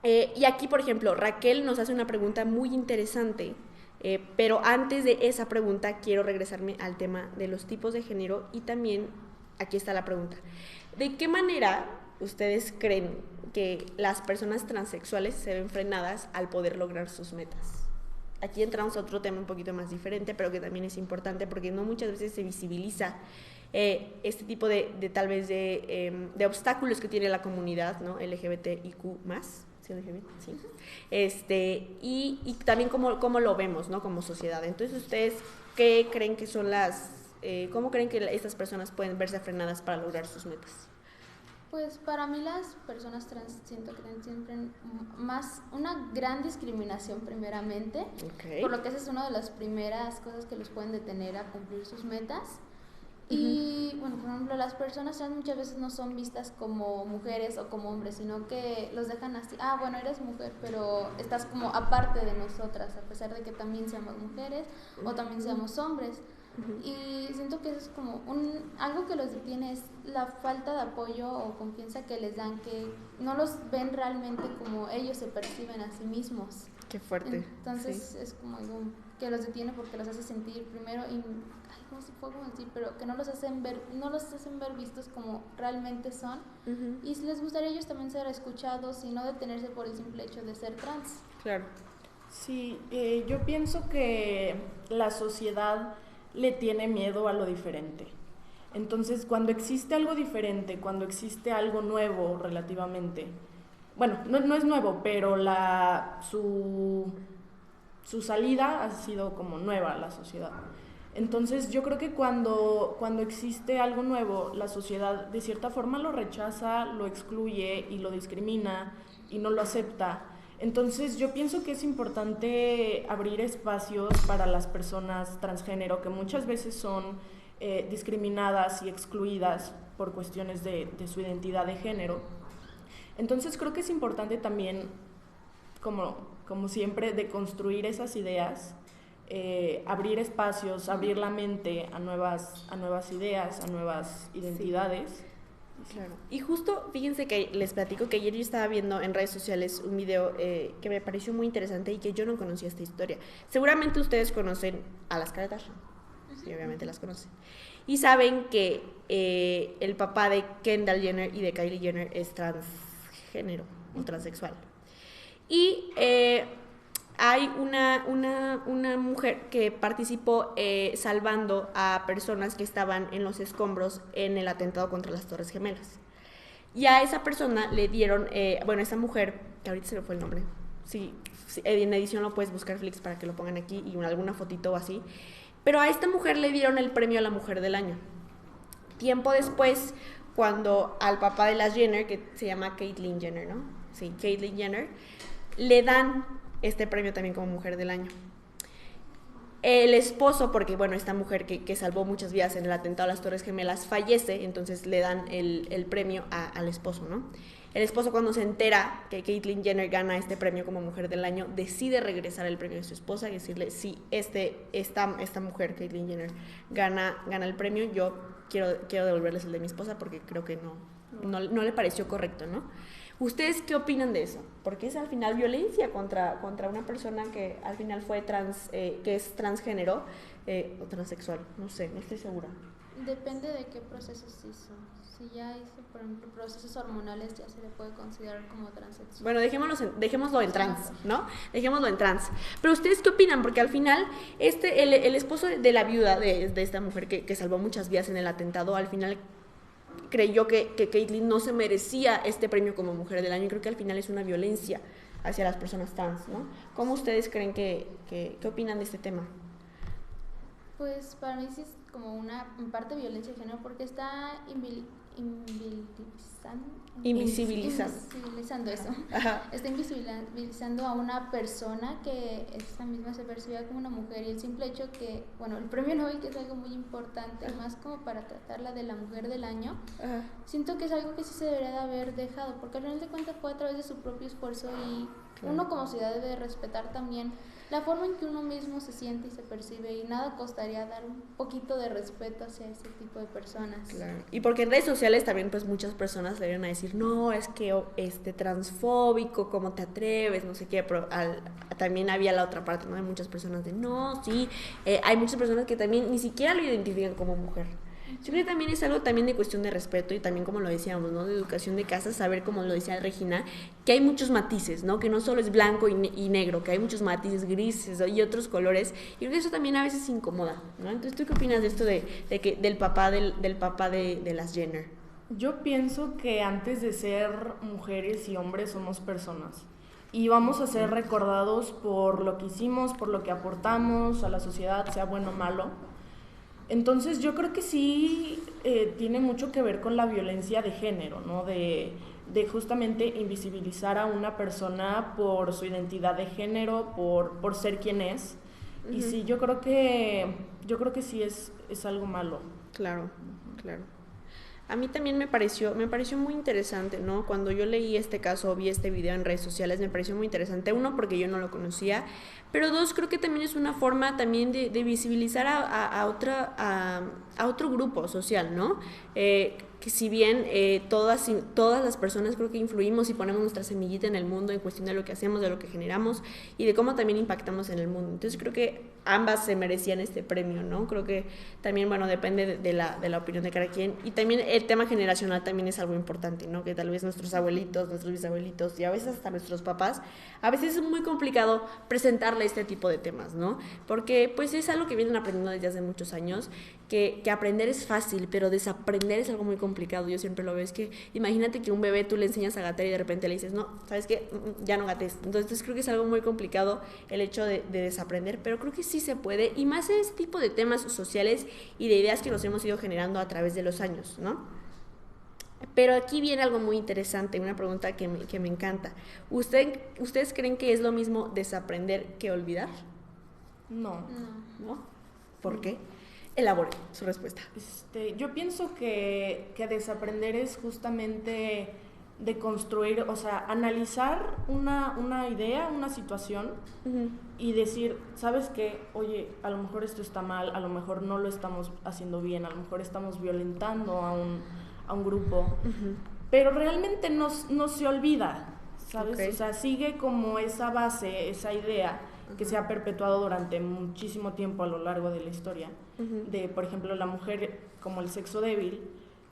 Y aquí, por ejemplo, Raquel nos hace una pregunta muy interesante. Pero antes de esa pregunta quiero regresarme al tema de los tipos de género y también aquí está la pregunta. ¿De qué manera ustedes creen que las personas transexuales se ven frenadas al poder lograr sus metas? Aquí entramos a otro tema un poquito más diferente, pero que también es importante porque no muchas veces se visibiliza este tipo de tal vez de obstáculos que tiene la comunidad, ¿no? LGBTIQ+. Sí. Y también cómo lo vemos, ¿no? Como sociedad. Entonces, ¿ustedes qué creen que son cómo creen que estas personas pueden verse frenadas para lograr sus metas? Pues para mí las personas trans siento que tienen más una gran discriminación primeramente, por lo que esa es una de las primeras cosas que los pueden detener a cumplir sus metas. Y bueno, por ejemplo, las personas trans muchas veces no son vistas como mujeres o como hombres, sino que los dejan así, bueno, eres mujer, pero estás como aparte de nosotras, a pesar de que también seamos mujeres o también seamos hombres. Y siento que eso es como algo que los detiene, es la falta de apoyo o confianza que les dan, que no los ven realmente como ellos se perciben a sí mismos. Qué fuerte. Entonces es como algo que los detiene porque los hace sentir primero no se puede decir, pero que no los hacen ver vistos como realmente son. Y les gustaría a ellos también ser escuchados y no detenerse por el simple hecho de ser trans. Claro. Sí, yo pienso que la sociedad le tiene miedo a lo diferente. Entonces, cuando existe algo diferente, cuando existe algo nuevo relativamente, bueno, no es nuevo, pero su salida ha sido como nueva a la sociedad. Entonces yo creo que cuando existe algo nuevo, la sociedad de cierta forma lo rechaza, lo excluye y lo discrimina y no lo acepta. Entonces yo pienso que es importante abrir espacios para las personas transgénero que muchas veces son discriminadas y excluidas por cuestiones de su identidad de género. Entonces creo que es importante también, como siempre, deconstruir esas ideas, abrir espacios, abrir la mente a nuevas ideas, a nuevas identidades. Claro. Y justo, fíjense que les platico que ayer yo estaba viendo en redes sociales un video que me pareció muy interesante y que yo no conocía esta historia. Seguramente ustedes conocen a las Kardashian. Sí, obviamente las conocen. Y saben que el papá de Kendall Jenner y de Kylie Jenner es transgénero o transexual. Y hay una mujer que participó salvando a personas que estaban en los escombros en el atentado contra las Torres Gemelas. Y a esa persona le dieron, esa mujer, que ahorita se me fue el nombre, sí, en edición lo puedes buscar, Flix, para que lo pongan aquí y alguna fotito o así. Pero a esta mujer le dieron el premio a la mujer del año. Tiempo después, cuando al papá de las Jenner, que se llama Caitlyn Jenner, ¿no? Sí, Caitlyn Jenner, le dan este premio también como mujer del año. El esposo, porque bueno, esta mujer que salvó muchas vidas en el atentado a las Torres Gemelas fallece, entonces le dan el premio al esposo, ¿no? El esposo, cuando se entera que Caitlyn Jenner gana este premio como mujer del año, decide regresar el premio de su esposa y decirle, si esta mujer, Caitlyn Jenner, gana el premio, yo quiero devolverles el de mi esposa porque creo que no le pareció correcto, ¿no? ¿Ustedes qué opinan de eso? Porque es al final violencia contra una persona que al final fue que es transgénero o transexual. No sé, no estoy segura. Depende de qué procesos hizo. Si ya hizo, por ejemplo, procesos hormonales, ya se le puede considerar como transexual. Bueno, dejémoslo en trans, ¿no? Dejémoslo en trans. Pero ¿ustedes qué opinan? Porque al final el esposo de la viuda de esta mujer que salvó muchas vidas en el atentado, al final creyó que Caitlyn no se merecía este premio como mujer del año, y creo que al final es una violencia hacia las personas trans, ¿no? ¿Cómo ustedes creen qué opinan de este tema? Pues para mí sí es como una en parte violencia de género porque está invisibilizando eso. Ajá. Está invisibilizando a una persona que esa misma se percibía como una mujer, y el simple hecho que, bueno, el premio Nobel, que es algo muy importante, más como para tratarla de la mujer del año, siento que es algo que sí se debería de haber dejado, porque al final de cuentas fue a través de su propio esfuerzo, y uno como ciudad debe de respetar también la forma en que uno mismo se siente y se percibe, y nada costaría dar un poquito de respeto hacia ese tipo de personas. Claro. Y porque en redes sociales también pues muchas personas le vienen a decir, no, es que transfóbico, ¿cómo te atreves? No sé qué, pero también había la otra parte, ¿no? Hay muchas personas de, no, sí, hay muchas personas que también ni siquiera lo identifican como mujer. Yo creo que también es algo también de cuestión de respeto y también, como lo decíamos, ¿no? De educación de casa, saber, como lo decía Regina, que hay muchos matices, ¿no? Que no solo es blanco y negro, que hay muchos matices grises, ¿no? Y otros colores, y creo que eso también a veces incomoda, ¿no? Entonces, ¿tú qué opinas de esto del papá de las Jenner? Yo pienso que antes de ser mujeres y hombres somos personas y vamos a ser recordados por lo que hicimos, por lo que aportamos a la sociedad, sea bueno o malo. Entonces yo creo que sí tiene mucho que ver con la violencia de género, ¿no? De justamente invisibilizar a una persona por su identidad de género, por ser quien es. Uh-huh. Y sí, yo creo que sí es algo malo. Claro, claro. A mí también me pareció muy interesante, ¿no? Cuando yo leí este caso, vi este video en redes sociales, me pareció muy interesante. Uno, porque yo no lo conocía, pero dos, creo que también es una forma también de visibilizar a otro grupo social, ¿no? Que si bien todas las personas creo que influimos y ponemos nuestra semillita en el mundo en cuestión de lo que hacemos, de lo que generamos y de cómo también impactamos en el mundo. Entonces creo que ambas se merecían este premio, ¿no? Creo que también, bueno, depende de la opinión de cada quien. Y también el tema generacional también es algo importante, ¿no? Que tal vez nuestros abuelitos, nuestros bisabuelitos y a veces hasta nuestros papás, a veces es muy complicado presentarle este tipo de temas, ¿no? Porque pues es algo que vienen aprendiendo desde hace muchos años, que aprender es fácil, pero desaprender es algo muy complicado. Yo siempre lo veo, es que imagínate que un bebé tú le enseñas a gatear y de repente le dices, no, ¿sabes qué? Ya no gates. Entonces creo que es algo muy complicado el hecho de desaprender, pero creo que sí se puede, y más en este tipo de temas sociales y de ideas que nos hemos ido generando a través de los años, ¿no? Pero aquí viene algo muy interesante, una pregunta que me encanta. ¿Ustedes creen que es lo mismo desaprender que olvidar? No. ¿No? ¿Por qué? Elabore su respuesta. Yo pienso que desaprender es justamente de construir, o sea, analizar una idea, una situación, uh-huh, y decir, ¿sabes qué? Oye, a lo mejor esto está mal, a lo mejor no lo estamos haciendo bien, a lo mejor estamos violentando a un grupo, pero realmente no se olvida, ¿sabes? Okay. O sea, sigue como esa base, esa idea que se ha perpetuado durante muchísimo tiempo a lo largo de la historia, de, por ejemplo, la mujer como el sexo débil.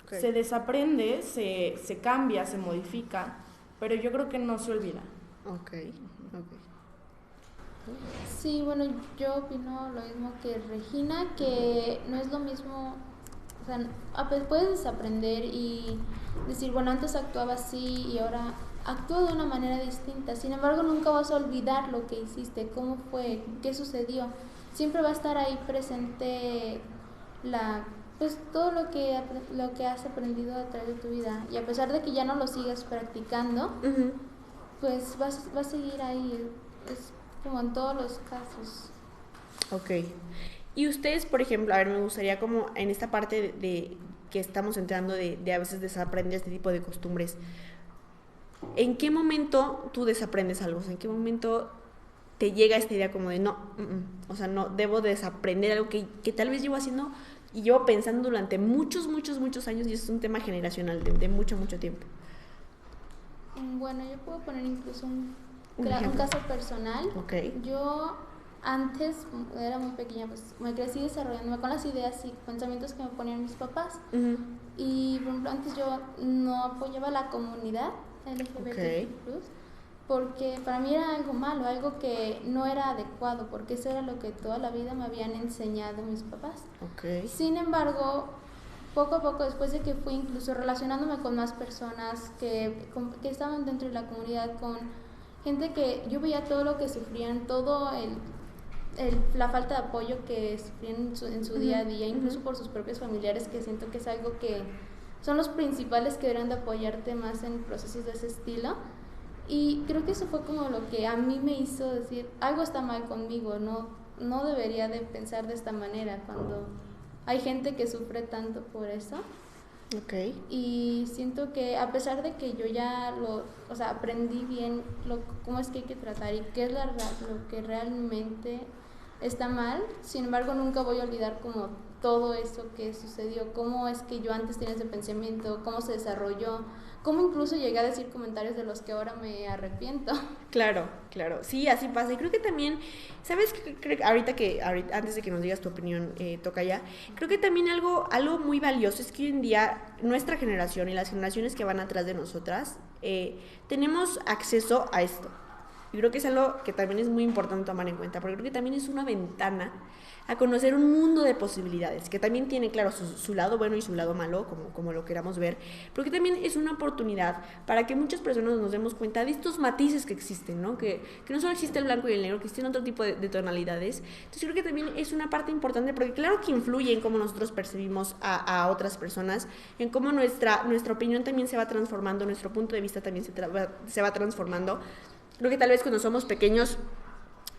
Okay. Se desaprende, se cambia, se modifica, pero yo creo que no se olvida. Okay. Sí, bueno, yo opino lo mismo que Regina, que no es lo mismo, o sea, puedes desaprender y decir, bueno, antes actuaba así y ahora actúo de una manera distinta. Sin embargo, nunca vas a olvidar lo que hiciste, cómo fue, qué sucedió. Siempre va a estar ahí presente pues todo lo que has aprendido a través de tu vida. Y a pesar de que ya no lo sigas practicando, pues va a seguir ahí. Es como en todos los casos. Ok. Y ustedes, por ejemplo, a ver, me gustaría como en esta parte de que estamos entrando de a veces desaprender este tipo de costumbres, ¿en qué momento tú desaprendes algo? O sea, ¿en qué momento te llega esta idea como de no, o sea, no, debo desaprender algo que tal vez llevo haciendo y llevo pensando durante muchos años y es un tema generacional de mucho tiempo? Bueno, yo puedo poner incluso un caso personal. Okay. Yo antes era muy pequeña, pues me crecí desarrollándome con las ideas y pensamientos que me ponían mis papás. Y por ejemplo, antes yo no apoyaba a la comunidad LGBT+, porque para mí era algo malo, algo que no era adecuado, porque eso era lo que toda la vida me habían enseñado mis papás. Sin embargo, poco a poco, después de que fui incluso relacionándome con más personas que estaban dentro de la comunidad, con gente que yo veía todo lo que sufrían, todo la falta de apoyo que sufrían en su día a día, incluso por sus propios familiares, que siento que es algo que son los principales que deberían de apoyarte más en procesos de ese estilo. Y creo que eso fue como lo que a mí me hizo decir, algo está mal conmigo, no debería de pensar de esta manera cuando hay gente que sufre tanto por eso. Y siento que a pesar de que yo ya aprendí bien cómo es que hay que tratar y qué es lo que realmente está mal, sin embargo nunca voy a olvidar como todo eso que sucedió, cómo es que yo antes tenía ese pensamiento, cómo se desarrolló, cómo incluso llegué a decir comentarios de los que ahora me arrepiento. Claro, sí, así pasa. Y creo que también, ¿sabes? Ahorita antes de que nos digas tu opinión, Tocaya, creo que también algo muy valioso es que hoy en día nuestra generación y las generaciones que van atrás de nosotras tenemos acceso a esto. Y creo que es algo que también es muy importante tomar en cuenta, porque creo que también es una ventana a conocer un mundo de posibilidades, que también tiene, claro, su lado bueno y su lado malo, como lo queramos ver, pero que también es una oportunidad para que muchas personas nos demos cuenta de estos matices que existen, ¿no? Que no solo existe el blanco y el negro, que existen otro tipo de tonalidades. Entonces creo que también es una parte importante, porque claro que influye en cómo nosotros percibimos a otras personas, en cómo nuestra opinión también se va transformando, nuestro punto de vista también se va transformando. Creo que tal vez cuando somos pequeños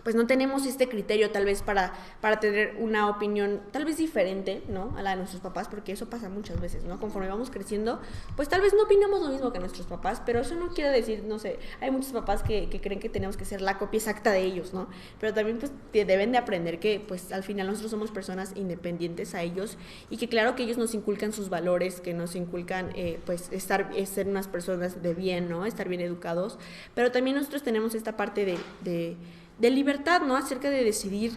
pues no tenemos este criterio tal vez para tener una opinión tal vez diferente, ¿no? A la de nuestros papás, porque eso pasa muchas veces, ¿no? Conforme vamos creciendo, pues tal vez no opinamos lo mismo que nuestros papás, pero eso no quiere decir, no sé, hay muchos papás que creen que tenemos que ser la copia exacta de ellos, ¿no? Pero también pues deben de aprender que pues al final nosotros somos personas independientes a ellos y que claro que ellos nos inculcan sus valores, que nos inculcan pues ser unas personas de bien, ¿no? Estar bien educados, pero también nosotros tenemos esta parte de libertad, ¿no? Acerca de decidir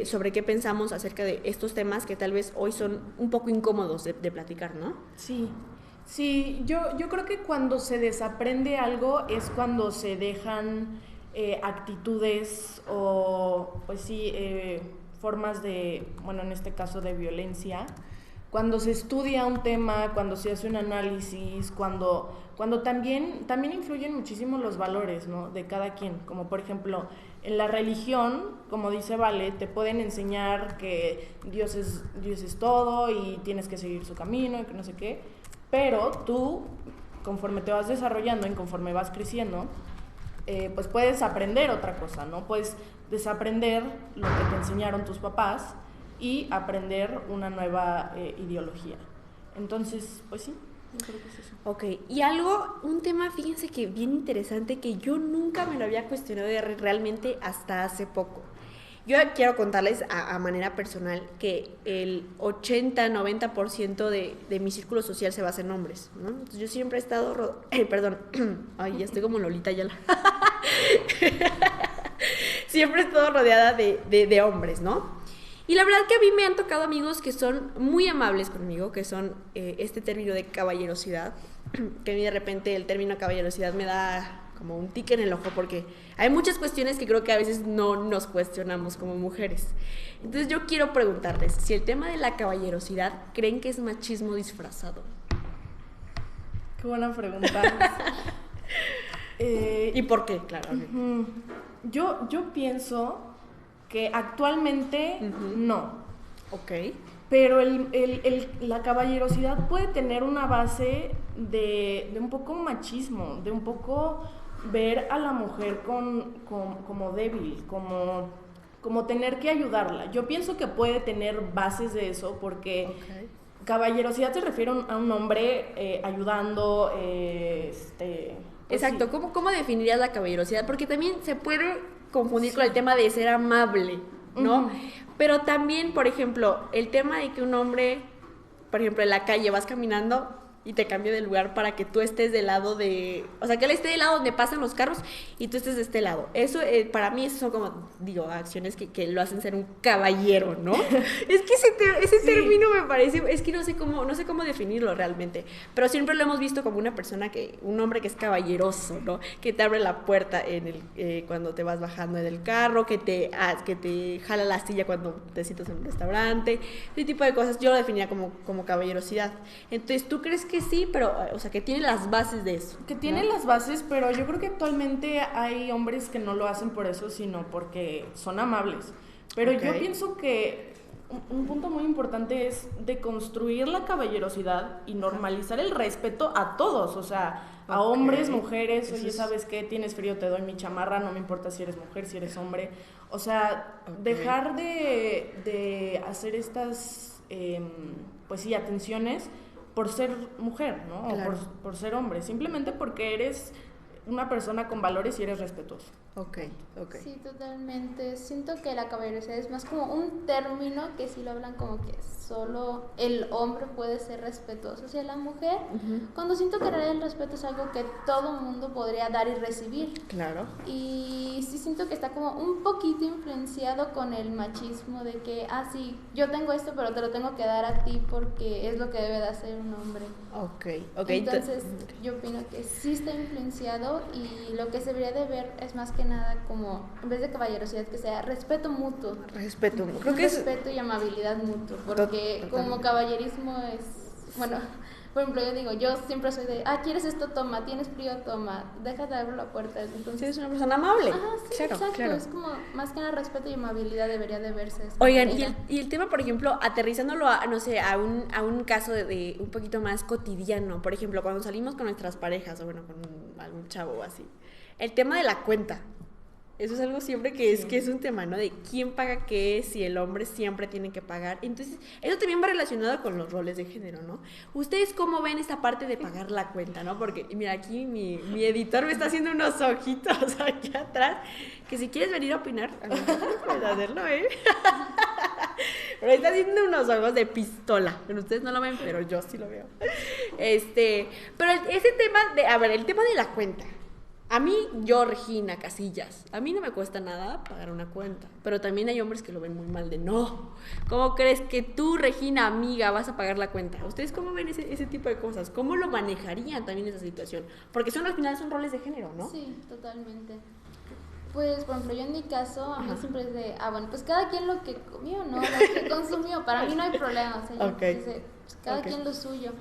sobre qué pensamos acerca de estos temas que tal vez hoy son un poco incómodos de platicar, ¿no? Sí, yo creo que cuando se desaprende algo es cuando se dejan actitudes o, pues sí, formas de, bueno, en este caso de violencia, cuando se estudia un tema, cuando se hace un análisis, cuando también influyen muchísimo los valores, ¿no? De cada quien, como por ejemplo en la religión, como dice Vale, te pueden enseñar que Dios es todo y tienes que seguir su camino y que no sé qué, pero tú, conforme te vas desarrollando y conforme vas creciendo, pues puedes aprender otra cosa, ¿no? Puedes desaprender lo que te enseñaron tus papás y aprender una nueva ideología. Entonces, pues sí, yo creo que es eso. Ok, y un tema, fíjense que bien interesante, que yo nunca me lo había cuestionado realmente hasta hace poco. Yo quiero contarles a manera personal que el 80-90% de mi círculo social se basa en hombres, ¿no? Entonces yo siempre he estado... perdón, ay, ya estoy como Lolita Ayala. Siempre he estado rodeada de hombres, ¿no? Y la verdad que a mí me han tocado amigos que son muy amables conmigo, que son este término de caballerosidad, que a mí de repente el término caballerosidad me da como un tic en el ojo, porque hay muchas cuestiones que creo que a veces no nos cuestionamos como mujeres. Entonces yo quiero preguntarles si el tema de la caballerosidad creen que es machismo disfrazado. Qué buena pregunta. ¿Y por qué? Claro. Yo pienso que actualmente no. Ok. Pero la caballerosidad puede tener una base de un poco machismo, de un poco ver a la mujer como débil, como tener que ayudarla. Yo pienso que puede tener bases de eso porque caballerosidad se refiere a un hombre ayudando, pues exacto, sí. ¿Cómo definirías la caballerosidad? Porque también se puede confundir con el tema de ser amable, ¿no? Pero también, por ejemplo, el tema de que un hombre, por ejemplo, en la calle vas caminando y te cambia de lugar para que tú estés del lado de... O sea, que él esté del lado donde pasan los carros y tú estés de este lado. Eso, para mí, eso son como, digo, acciones que lo hacen ser un caballero, ¿no? Es que ese término me parece... Es que no sé cómo definirlo realmente. Pero siempre lo hemos visto como una persona un hombre que es caballeroso, ¿no? Que te abre la puerta cuando te vas bajando en el carro, que te jala la silla cuando te sientas en un restaurante. Ese tipo de cosas yo lo definiría como caballerosidad. Entonces, ¿tú crees que sí, pero, o sea, que tiene las bases de eso? Que tiene las bases, pero yo creo que actualmente hay hombres que no lo hacen por eso, sino porque son amables. Pero yo pienso que un punto muy importante es de construir la caballerosidad y normalizar el respeto a todos, o sea, a hombres, mujeres. Oye, ¿sabes qué? Tienes frío, te doy mi chamarra, no me importa si eres mujer, si eres hombre. O sea, dejar de hacer estas, pues sí, atenciones por ser mujer, ¿no? Claro. O por ser hombre, simplemente porque eres una persona con valores y eres respetuoso. Ok. Sí, totalmente. Siento que la caballerosidad es más como un término que sí lo hablan como que solo el hombre puede ser respetuoso hacia la mujer, cuando siento que en realidad el respeto es algo que todo mundo podría dar y recibir. Claro. Y sí siento que está como un poquito influenciado con el machismo de que, sí, yo tengo esto, pero te lo tengo que dar a ti porque es lo que debe de hacer un hombre. Ok. Entonces, yo opino que sí está influenciado y lo que se debería de ver es más que nada como, en vez de caballerosidad, que sea respeto mutuo. Creo que respeto y amabilidad mutuo, porque como caballerismo es, bueno, por ejemplo, yo digo, yo siempre soy de, ¿quieres esto? Toma, ¿tienes frío? Toma, déjate abrir la puerta. Entonces, sí, es una persona amable. Sí, exacto, es como, más que nada respeto y amabilidad debería de verse. Oigan, y el tema, por ejemplo, aterrizándolo a, no sé, a un caso de un poquito más cotidiano, por ejemplo, cuando salimos con nuestras parejas, o bueno, con algún chavo o así, el tema de la cuenta. Eso es algo siempre que es un tema, ¿no? De quién paga qué, si el hombre siempre tiene que pagar. Entonces, eso también va relacionado con los roles de género, ¿no? ¿Ustedes cómo ven esta parte de pagar la cuenta, no? Porque, mira, aquí mi editor me está haciendo unos ojitos aquí atrás, que si quieres venir a opinar, a lo mejor puedes hacerlo, ¿eh? Pero está haciendo unos ojos de pistola. Pero ustedes no lo ven, pero yo sí lo veo. Pero ese tema el tema de la cuenta. A mí, Regina Casillas, a mí no me cuesta nada pagar una cuenta, pero también hay hombres que lo ven muy mal de no. ¿Cómo crees que tú, Regina, amiga, vas a pagar la cuenta? ¿Ustedes cómo ven ese tipo de cosas? ¿Cómo lo manejarían también esa situación? Porque al final son roles de género, ¿no? Sí, totalmente. Pues, por ejemplo, yo en mi caso, a mí siempre es de, bueno, pues cada quien lo que comió, ¿no? Lo que consumió, para mí no hay problema, o sea, yo pues, cada quien lo suyo.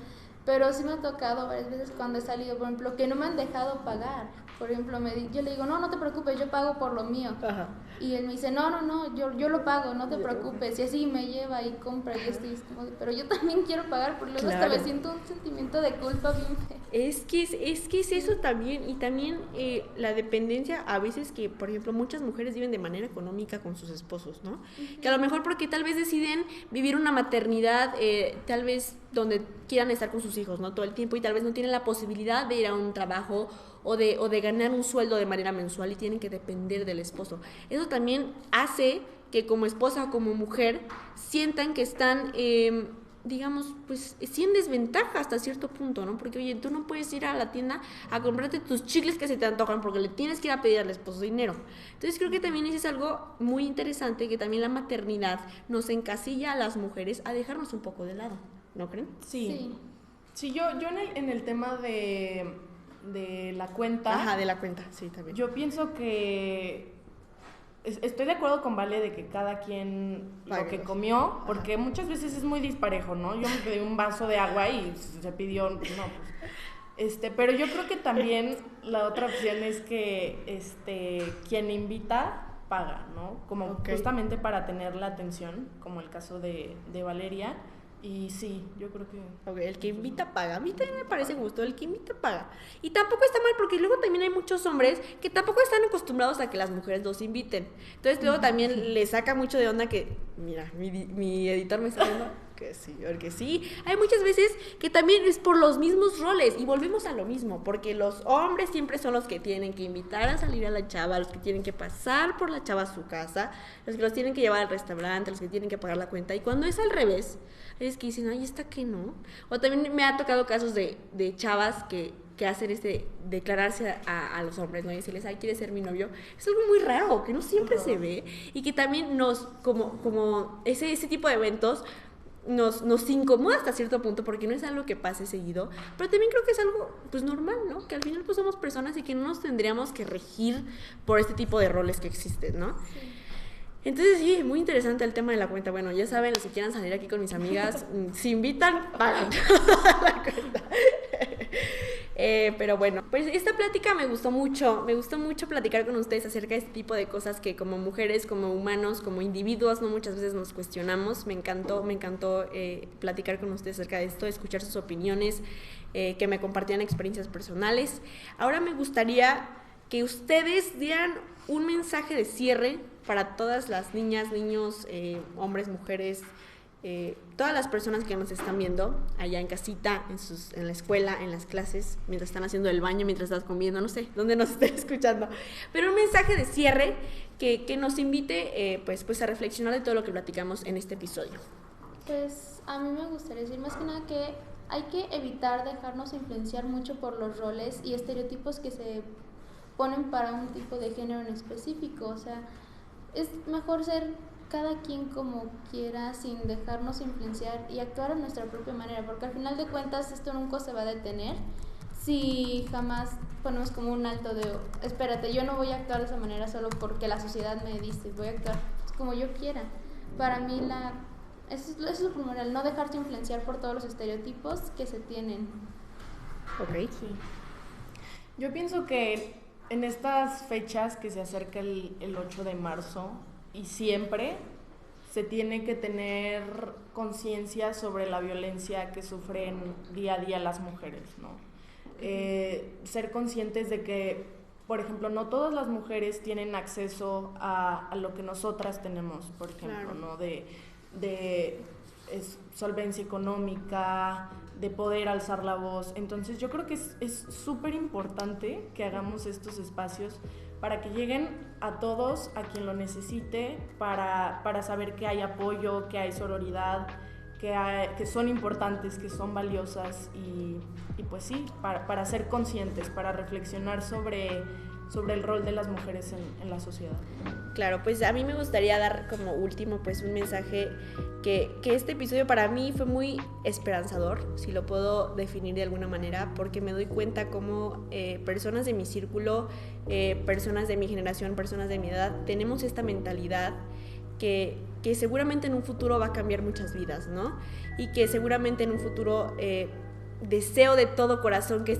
Pero sí me ha tocado varias veces cuando he salido, por ejemplo, que no me han dejado pagar. Por ejemplo, yo le digo, no te preocupes, yo pago por lo mío. Ajá. Y él me dice, no, yo lo pago, no te preocupes. Y así me lleva y compra. Y yo estoy como, pero yo también quiero pagar, porque luego hasta me siento un sentimiento de culpa bien feo. Es que es eso también. Y también la dependencia, a veces que, por ejemplo, muchas mujeres viven de manera económica con sus esposos, ¿no? Que a lo mejor porque tal vez deciden vivir una maternidad, tal vez donde quieran estar con sus hijos, ¿no? Todo el tiempo, y tal vez no tienen la posibilidad de ir a un trabajo o de ganar un sueldo de manera mensual y tienen que depender del esposo. Eso también hace que como esposa o como mujer sientan que están, digamos, pues sí en desventaja hasta cierto punto, ¿no? Porque, oye, tú no puedes ir a la tienda a comprarte tus chicles que se te antojan porque le tienes que ir a pedir al esposo dinero. Entonces creo que también eso es algo muy interesante, que también la maternidad nos encasilla a las mujeres a dejarnos un poco de lado, ¿no creen? Sí, yo en el tema de la cuenta... Ajá, de la cuenta, sí, también. Yo pienso que... Estoy de acuerdo con Vale de que cada quien lo que comió, porque muchas veces es muy disparejo, ¿no? Yo me pedí un vaso de agua y se pidió, no, pues... pero yo creo que también la otra opción es que quien invita paga, ¿no? Como justamente para tener la atención, como el caso de Valeria. Y sí, yo creo que... El que invita paga. A mí también me parece justo, el que invita paga. Y tampoco está mal, porque luego también hay muchos hombres que tampoco están acostumbrados a que las mujeres los inviten. Entonces luego también le saca mucho de onda que, mira, mi editor me está viendo que sí, porque sí. Hay muchas veces que también es por los mismos roles, y volvemos a lo mismo, porque los hombres siempre son los que tienen que invitar a salir a la chava, los que tienen que pasar por la chava a su casa, los que los tienen que llevar al restaurante, los que tienen que pagar la cuenta. Y cuando es al revés, es que dicen, ay, ¿esta qué no? O también me ha tocado casos de chavas que hacen declararse a los hombres, ¿no? Y decirles, ay, ¿quieres ser mi novio? Es algo muy raro, que no siempre se ve, y que también como ese tipo de eventos nos incomoda hasta cierto punto, porque no es algo que pase seguido, pero también creo que es algo pues normal, ¿no? Que al final pues somos personas y que no nos tendríamos que regir por este tipo de roles que existen, ¿no? Sí. Entonces sí, muy interesante el tema de la cuenta. Bueno, ya saben, los que quieran salir aquí con mis amigas, si invitan, pagan la cuenta. Pero bueno, pues esta plática me gustó mucho platicar con ustedes acerca de este tipo de cosas que como mujeres, como humanos, como individuos, no muchas veces nos cuestionamos. Me encantó platicar con ustedes acerca de esto, escuchar sus opiniones, que me compartieran experiencias personales. Ahora me gustaría que ustedes dieran un mensaje de cierre para todas las niñas, niños, hombres, mujeres, todas las personas que nos están viendo allá en casita, en la escuela, en las clases, mientras están haciendo el baño, mientras estás comiendo, no sé, dónde nos estén escuchando, pero un mensaje de cierre que nos invite pues a reflexionar de todo lo que platicamos en este episodio. Pues a mí me gustaría decir más que nada que hay que evitar dejarnos influenciar mucho por los roles y estereotipos que se ponen para un tipo de género en específico. O sea, es mejor ser cada quien como quiera, sin dejarnos influenciar y actuar a nuestra propia manera, porque al final de cuentas esto nunca se va a detener si jamás ponemos como un alto de, espérate, yo no voy a actuar de esa manera solo porque la sociedad me dice, voy a actuar como yo quiera. Para mí eso es lo primordial, no dejarse influenciar por todos los estereotipos que se tienen. Ok. Sí. Yo pienso que en estas fechas que se acerca el 8 de marzo y siempre se tiene que tener conciencia sobre la violencia que sufren día a día las mujeres, ¿no? Ser conscientes de que, por ejemplo, no todas las mujeres tienen acceso a lo que nosotras tenemos, por ejemplo, ¿no? De solvencia económica, de poder alzar la voz. Entonces yo creo que es súper importante que hagamos estos espacios para que lleguen a todos, a quien lo necesite, para saber que hay apoyo, que hay sororidad, que son importantes, que son valiosas y pues sí, para ser conscientes, para reflexionar sobre el rol de las mujeres en la sociedad. Claro, pues a mí me gustaría dar como último pues un mensaje que este episodio para mí fue muy esperanzador, si lo puedo definir de alguna manera, porque me doy cuenta cómo personas de mi círculo, personas de mi generación, personas de mi edad, tenemos esta mentalidad que seguramente en un futuro va a cambiar muchas vidas, ¿no? Y que seguramente en un futuro deseo de todo corazón que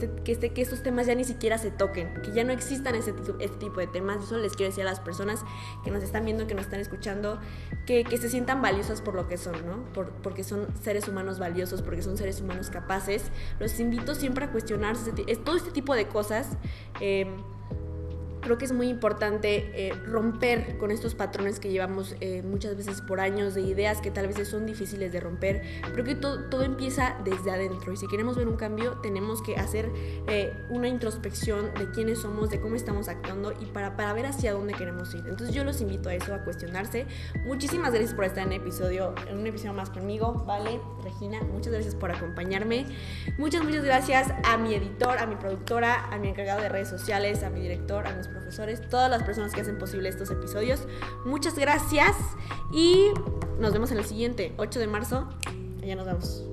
estos temas ya ni siquiera se toquen, que ya no existan este tipo de temas. Yo solo les quiero decir a las personas que nos están viendo, que nos están escuchando, que se sientan valiosas por lo que son, ¿no? Porque son seres humanos valiosos, porque son seres humanos capaces. Los invito siempre a cuestionarse todo este tipo de cosas. Creo que es muy importante romper con estos patrones que llevamos muchas veces por años, de ideas que tal vez son difíciles de romper, pero que todo empieza desde adentro, y si queremos ver un cambio tenemos que hacer una introspección de quiénes somos, de cómo estamos actuando, y para ver hacia dónde queremos ir. Entonces yo los invito a eso, a cuestionarse. Muchísimas gracias por estar en un episodio más conmigo, Vale, Regina, muchas gracias por acompañarme. Muchas gracias a mi editor, a mi productora, a mi encargado de redes sociales, a mi director, a mis profesores, todas las personas que hacen posible estos episodios. Muchas gracias y nos vemos en el siguiente 8 de marzo. Ya nos vemos.